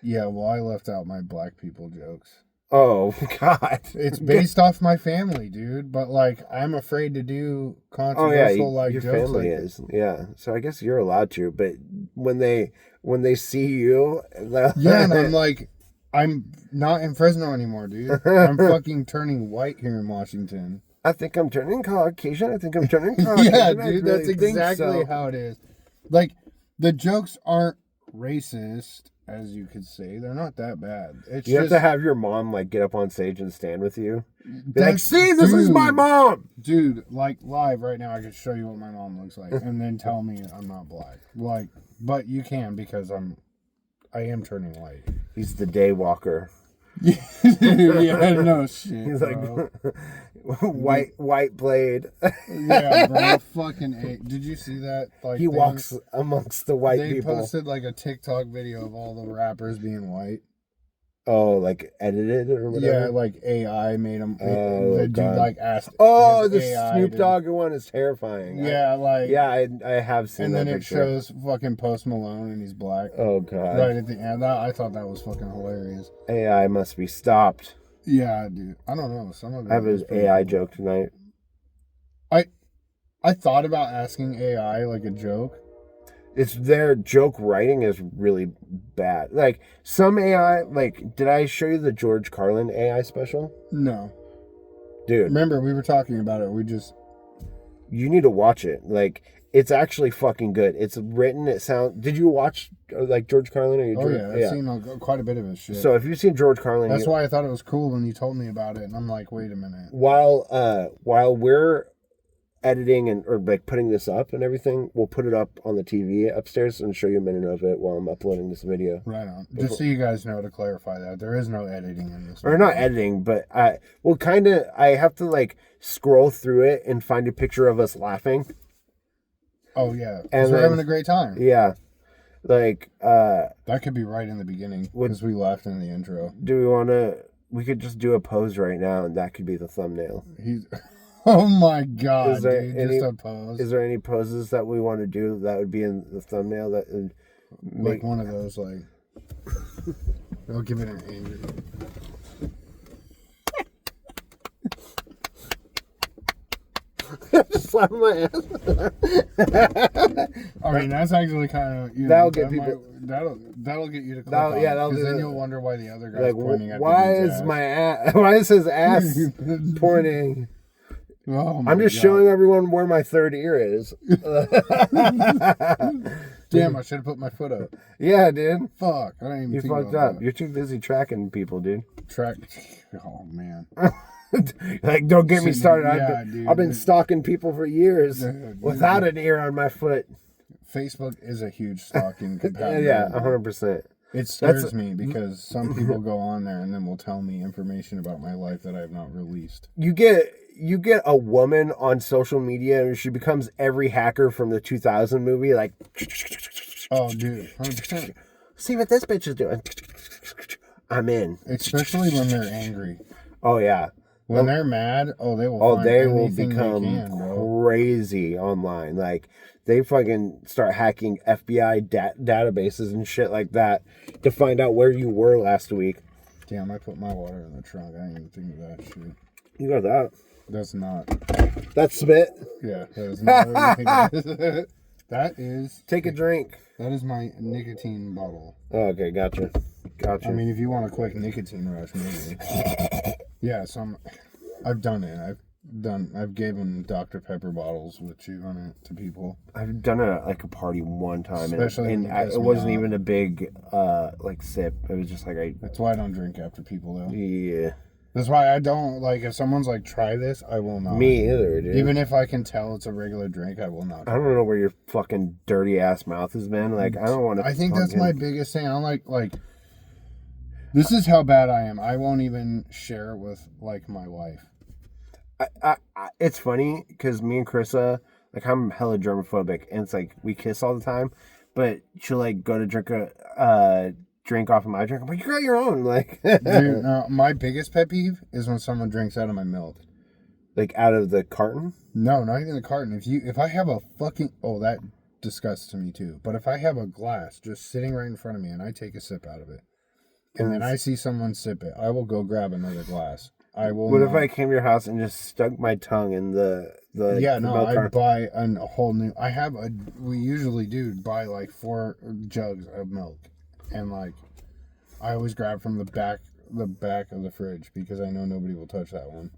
Yeah, well, I left out my black people jokes. Oh God, It's based off my family, dude. But like, I'm afraid to do Oh yeah, controversial like your jokes. family Like is, yeah. So I guess you're allowed to, but when they see you, yeah, and I'm like, I'm not in Fresno anymore, dude. I'm fucking turning white here in Washington. I think I'm turning Caucasian. I think I'm turning Caucasian. Yeah, I dude, really that's think exactly so. how it is. Like, the jokes aren't racist, as you could say. They're not that bad. It's You have just to have your mom like get up on stage and stand with you. Be like, that's- see, this is my dude. mom. Dude, like live right now, I could show you what my mom looks like, and then tell me I'm not black. Like, but you can because I am turning white. He's the day walker. Yeah, no shit. He's Bro. like white blade. Yeah, bro. Fucking A. Did you see that? Like He walks amongst the white They people. posted like a TikTok video of all the rappers being white. Oh, like edited or whatever. Yeah, like AI made them. Oh, the dude God. like asked. Oh, his the AI Snoop to- Dogg one is terrifying. Yeah, like Yeah, I have seen and that then it picture. shows fucking Post Malone and he's black. Oh God. Right at the end. I thought that was fucking hilarious. AI must be stopped. Yeah, dude. I don't know. Some of it I have was an pretty AI cool. joke tonight. I thought about asking AI like a joke. It's their joke writing is really bad. Like some AI, like did I show you the George Carlin AI special? No. Dude, Remember, we were talking about it. We just. you need to watch it. Like it's actually fucking good. It's written. It sounds. Did you watch like George Carlin? Or you Oh, yeah. I've seen quite a bit of his shit. So if you've seen George Carlin, That's why I thought it was cool when you told me about it. And I'm like, wait a minute. while we're editing and or like putting this up and everything, we'll put it up on the TV upstairs and show you a minute of it while I'm uploading this video. Right on. Just so you guys know, to clarify that, there is no editing in this. Or not editing, but I have to like scroll through it and find a picture of us laughing. Oh, yeah. And Because we're then- having a great time. Yeah. Like, That could be right in the beginning. Because we laughed in the intro. do we want to, we could just do a pose right now and that could be the thumbnail. He's. Oh my god, Is there dude. any- Just a pose. Is there any poses that we want to do that would be in the thumbnail that would Like one of those, like. I'll give it an angry. just slap my ass? I mean, that's actually kind of. That'll get people- That'll get you to click That'll- on yeah, it, that'll 'cause do then that. you'll wonder why the other guy's Like, pointing at why the dude's is ass. my ass? Why is his ass pointing? Oh my I'm just God. showing everyone where my third ear is. Damn, I should have put my foot up. Yeah, dude. Fuck, I didn't even You think fucked about up. that. You're too busy tracking people, dude. Track. Oh man. Like, don't get me started. Yeah, dude. I've been stalking people for years Dude, without an ear on my foot. Facebook is a huge stalking compound. Yeah, 100%. It scares me because some people go on there and then will tell me information about my life that I have not released. You get a woman on social media and she becomes every hacker from the 2000 movie. Like, Oh, dude, 100%. see what this bitch is doing. I'm in. Especially when they're angry. Oh yeah. When they're mad, they will. Oh, find they will anything become they can, bro. crazy online. Like they fucking start hacking FBI databases and shit like that to find out where you were last week. Damn, I put my water in the trunk. I didn't even think of that shit. You got that? That's not. That's spit. Yeah, that is not what you think it is. That is. Take a drink. That is my nicotine bottle. Oh, okay, gotcha. I mean, if you want a quick nicotine rush, maybe. Yeah, I've done it. I've given Dr. Pepper bottles with chew on it to people. I've done it at like a party one time, Especially and when you piss it me wasn't off. even a big like sip. It was just like That's why I don't drink after people, though. yeah. That's why I don't, like, if someone's like, try this, I will not. Me either, dude. Even if I can tell it's a regular drink, I will not. I don't know where your fucking dirty ass mouth has been. Like I don't want to. I think that's my biggest thing. I don't like This is how bad I am. I won't even share it with like my wife. It's funny because me and Carissa, like, I'm hella germophobic, and it's like we kiss all the time, but she'll like go to drink a drink off of my drink. I'm like, you got your own, like. Dude, no, my biggest pet peeve is when someone drinks out of my milk. Like out of the carton? No, not even the carton. If I have a fucking that disgusts me too. But if I have a glass just sitting right in front of me and I take a sip out of it, and then I see someone sip it, I will go grab another glass. I will. What if I came to your house and just stuck my tongue in the milk I'd carton? buy a whole new. We usually do buy like 4 jugs of milk, and like I always grab from the back of the fridge because I know nobody will touch that one.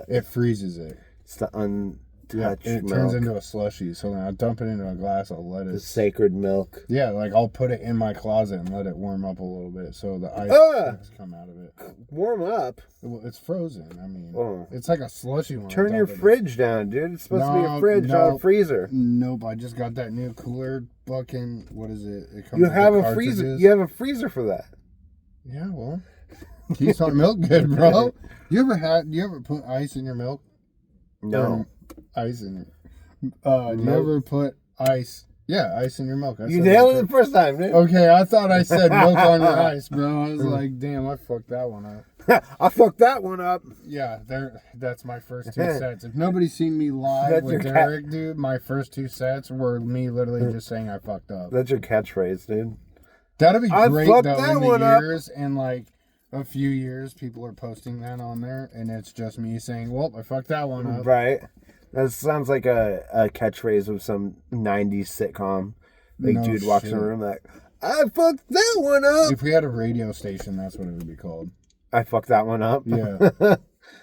It freezes it. It's the untouched it milk. turns into a slushy. So then I'll dump it into a glass. I'll let it. The sacred milk. Yeah, like I'll put it in my closet and let it warm up a little bit so the ice come out of it. Warm up? Well, it's frozen. I mean, it's like a slushy one. Turn your fridge down, dude. It's supposed to be a fridge, not a freezer. Nope, I just got that new cooler fucking. What is it? It comes you have with a freezer. You have a freezer for that. Yeah, well, keeps our milk good, bro. You ever put ice in your milk? No. Ice in it. Do you ever put ice? Yeah, ice in your milk. You nailed it the first time, dude. Okay, I thought I said milk on your ice, bro. I was like, damn, I fucked that one up. I fucked that one up. Yeah, that's my first 2 sets. If nobody's seen me live with Derek, dude, my first 2 sets were me literally just saying I fucked up. That's your catchphrase, dude. That'd be great, though, in the years, up. and like a few years, people are posting that on there, and it's just me saying, well, I fucked that one up. Right. That sounds like a catchphrase of some 90s sitcom. Like, dude walks in the room like, I fucked that one up. If we had a radio station, that's what it would be called. I fucked that one up? Yeah.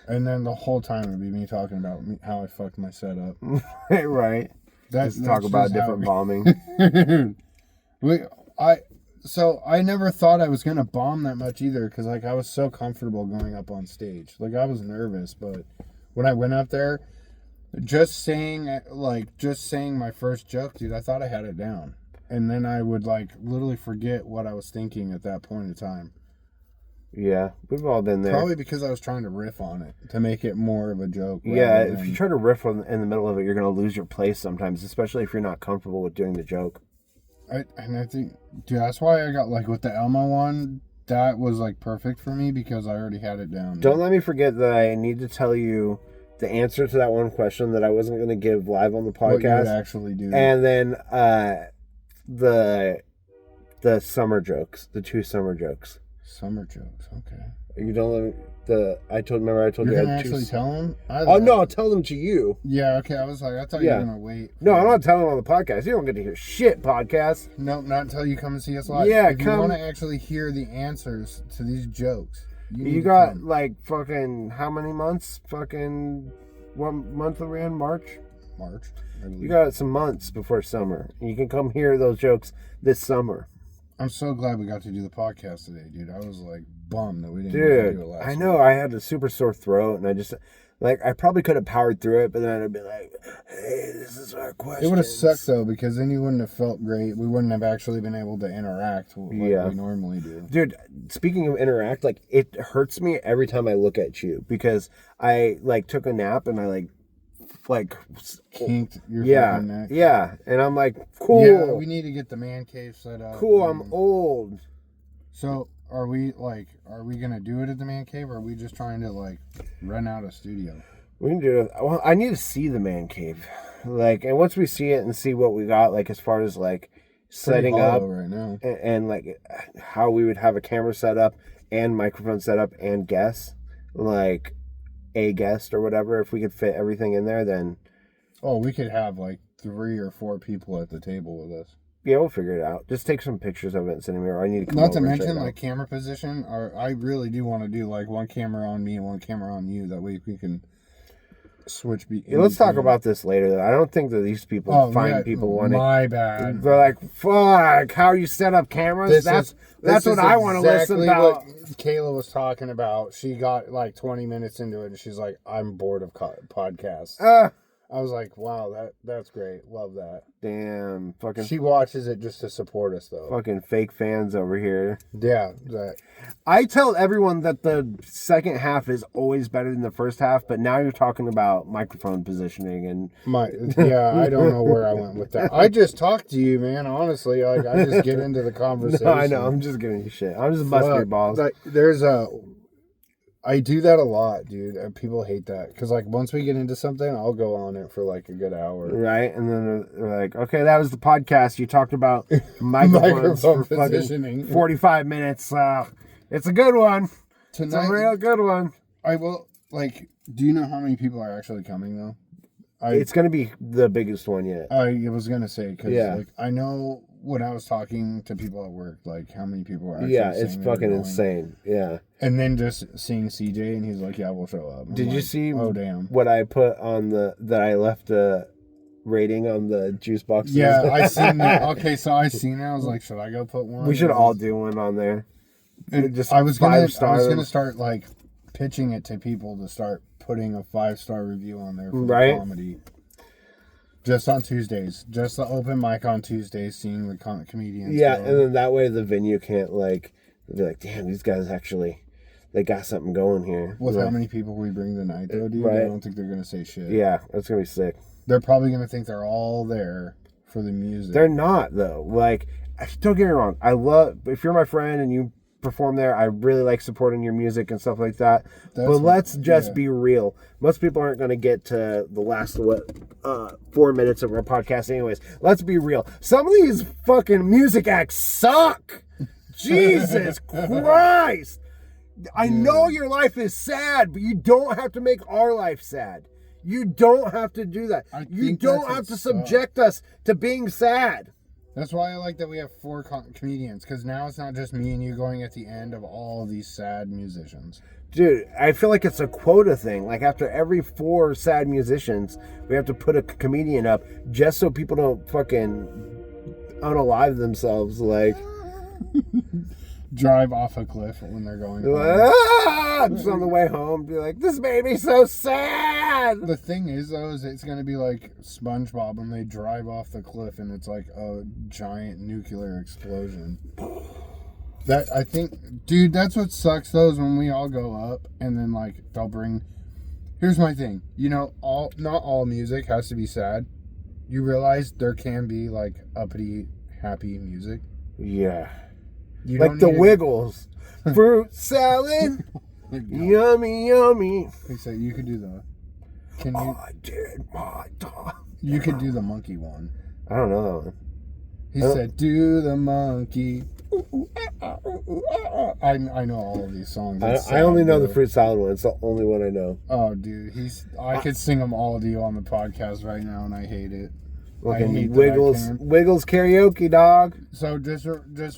And then the whole time it would be me talking about how I fucked my setup. Right. Let's talk about different bombing. So I never thought I was going to bomb that much either because, like, I was so comfortable going up on stage. Like, I was nervous, but when I went up there, just saying my first joke, dude, I thought I had it down. And then I would, like, literally forget what I was thinking at that point in time. Yeah, we've all been there. Probably because I was trying to riff on it to make it more of a joke. Yeah, if you try to riff in the middle of it, you're going to lose your place sometimes, especially if you're not comfortable with doing the joke. I think, dude, that's why I got, like, with the Elmo one, that was, like, perfect for me because I already had it down. Don't let me forget that I need to tell you the answer to that one question that I wasn't going to give live on the podcast. What you would actually do. And then the summer jokes, the 2 summer jokes. Summer jokes, okay. You don't let me, I told you I had actually tell them? Oh, no, I'll tell them to you. Yeah, okay, I was like, I thought you were going to wait. No, I'm not telling them on the podcast. You don't get to hear shit, podcast. Nope, not until you come and see us live. Yeah, if you want to actually hear the answers to these jokes. You got, like, fucking, how many months? Fucking, what month are we in? March? March. You got some months before summer. You can come hear those jokes this summer. I'm so glad we got to do the podcast today, dude. I was, like, bummed that we didn't do it last week. I know. I had a super sore throat, and I just, like, I probably could have powered through it, but then I'd be like, hey, this is our question. It would have sucked, though, because then you wouldn't have felt great. We wouldn't have actually been able to interact like we normally do. Dude, speaking of interact, like, it hurts me every time I look at you, because I, like, took a nap, and I, like kinked your fucking neck. Yeah, and I'm like, cool. Yeah, we need to get the man cave set up. Cool, I'm old. So, are we gonna do it at the man cave, or are we just trying to, like, rent out a studio? We can do it. Well, I need to see the man cave. Like, and once we see it and see what we got, like, as far as, like, setting up right now. And like, how we would have a camera set up and microphone set up and guests, like, a guest or whatever, if we could fit everything in there, then we could have like 3 or 4 people at the table with us. Yeah, we'll figure it out. Just take some pictures of it and send them here. I need to come not to mention, like, camera position, or I really do want to do like one camera on me and one camera on you, that way we can switch. Let's talk about this later. I don't think that these people find people wanting. My bad. They're like, fuck, how you set up cameras. That's what I want to listen about. What Kayla was talking about. She got like 20 minutes into it, and she's like, "I'm bored of podcasts." I was like, wow, that's great. Love that. Damn, fucking She watches it just to support us, though. fucking fake fans over here. Yeah, that. I tell everyone that the second half is always better than the first half, but now you're talking about microphone positioning and I don't know where I went with that. I just talked to you, man. Honestly, like I just get into the conversation. No, I know. I'm just giving you shit. I'm just busting your balls. Like, I do that a lot, dude. And people hate that because, like, once we get into something, I'll go on it for like a good hour. Right, and then they're like, "Okay, that was the podcast. You talked about microphones for positioning. 45 minutes. It's a good one. Tonight, It's a real good one." I will. Like, do you know how many people are actually coming though? It's gonna be the biggest one yet. I was gonna say because Yeah. like I know when I was talking to people at work, like how many people are actually Yeah, it's saying they were fucking going. insane. Yeah. And then just seeing CJ and he's like, "Yeah, we'll show up." I'm Did you like, see? Oh damn. What I put on that I left a rating on the juice boxes. Yeah, I seen that. Okay, so I seen that. I was like, should I go put one? We should all do one on there. And Just I was gonna them. start like pitching it to people to start putting a 5-star review on there for Right. the comedy. Just on Tuesdays, just the open mic on Tuesdays, seeing the comedians. Yeah, go. and then that way the venue can't like be like, damn, these guys actually they got something going here. With Yeah. how many people we bring tonight, though, dude, Right. I don't think they're gonna say shit. Yeah, that's gonna be sick. They're probably gonna think they're all there for the music. They're not though. Like, don't get me wrong. I love if you're my friend and you perform there. I really like supporting your music and stuff like that. But let's just be real. Most people aren't going to get to the last 4 minutes of our podcast, anyways. Let's be real. Some of these fucking music acts suck. Jesus Christ! I know your life is sad, but you don't have to make our life sad. You don't have to do that. You don't have to subject us to being sad. That's why I like that we have 4 comedians, because now it's not just me and you going at the end of all these sad musicians. Dude, I feel like it's a quota thing. Like after every 4 sad musicians, we have to put a comedian up just so people don't fucking unalive themselves. Like Drive off a cliff when they're going home. Just on the way home, be like, this made me so sad. The thing is, though, is it's going to be like SpongeBob when they drive off the cliff and it's like a giant nuclear explosion. That, I think, dude, that's what sucks, though, is when we all go up and then, like, they'll bring... Here's my thing. You know, not all music has to be sad. You realize there can be, like, uppity, happy music? Yeah. You like don't the need to- Wiggles. Fruit salad. Yummy, yummy. He said you could do the... Can you... I did my time. You could do the monkey one. I don't know that one. He said, do the monkey. I know all of these songs. It's I only sad, know the bro. fruit salad one. It's the only one I know. Oh, dude, I could sing them all to you on the podcast right now, and I hate it. I Fucking hate that I Wiggles, can't. Wiggles karaoke, dog. So just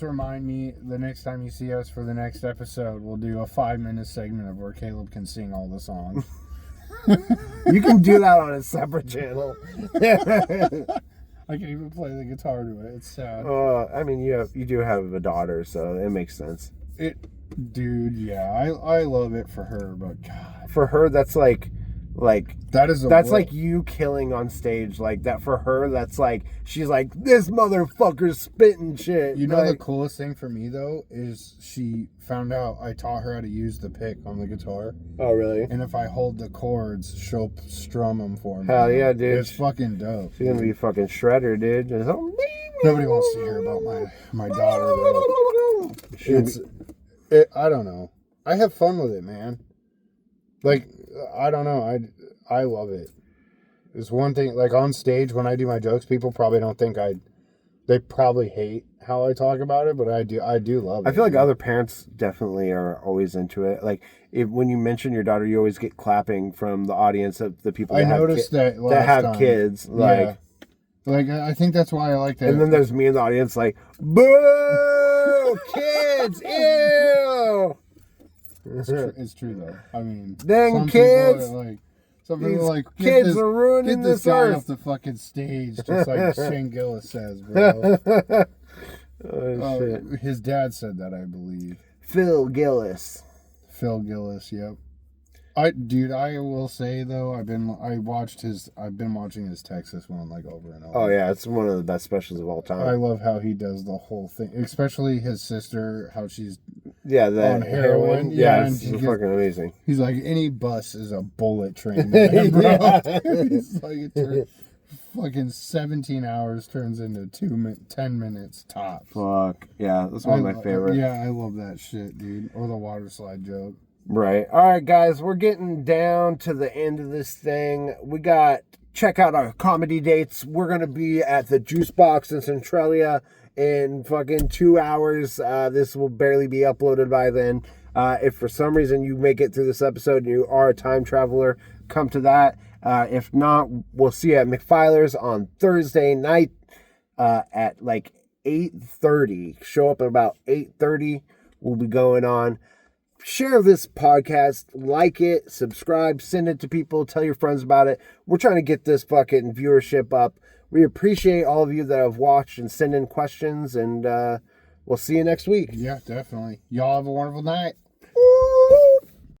remind me the next time you see us for the next episode, we'll do a 5-minute segment of where Caleb can sing all the songs. You can do that on a separate channel. I can even play the guitar to it. It's sad. I mean, you do have a daughter, so it makes sense. Dude, yeah, I love it for her, but God, For her, that's like that's like you killing on stage. Like that for her, that's like she's like, this motherfucker's spitting shit. You know, like, the coolest thing for me though is she found out I taught her how to use the pick on the guitar, oh really? and if I hold the chords, she'll strum them for me. Hell yeah, dude. It's fucking dope. She's gonna be fucking shredder, dude. Just, Nobody wants to hear about my daughter though. I don't know. I have fun with it, man. Like, I don't know. I love it. It's one thing, like on stage when I do my jokes, people probably don't think they probably hate how I talk about it, but I do love it. I feel like other parents definitely are always into it. Like when you mention your daughter, you always get clapping from the audience of the people that noticed that have time. kids. Like, Yeah. Like, I think that's why I like that. and then there's me in the audience like, boo, kids, ew. It's true though. I mean, Dang some kids. people are like, some people These are like, kids are ruining get this this guy earth. off the fucking stage, just like Shane Gillis says, bro. Oh, shit. His dad said that, I believe. Phil Gillis. Phil Gillis, yep. I will say though, I've been watching his Texas one like over and over. Oh yeah, it's one of the best specials of all I time. love how he does the whole thing, especially his sister, how she's Yeah, the on heroin. Yeah, and it's she gets- fucking amazing. He's like, any bus is a bullet train to him, bro. Yeah. He's like, fucking 17 hours turns into 10 minutes tops. Fuck yeah, that's one of my favorite. Yeah, I love that shit, dude. Or the water slide joke. Right. All right, guys, we're getting down to the end of this thing. We got check out our comedy dates. We're gonna be at the Juice Box in Centralia in fucking 2 hours. This will barely be uploaded by then. If for some reason you make it through this episode and you are a time traveler, come to that. If not, we'll see you at McFiler's on Thursday night at like 8:30. Show up at about 8:30. We'll be going on. Share this podcast, like it, subscribe, send it to people, tell your friends about it. We're trying to get this fucking viewership up. We appreciate all of you that have watched and send in questions, and we'll see you next week. Yeah, definitely. Y'all have a wonderful night.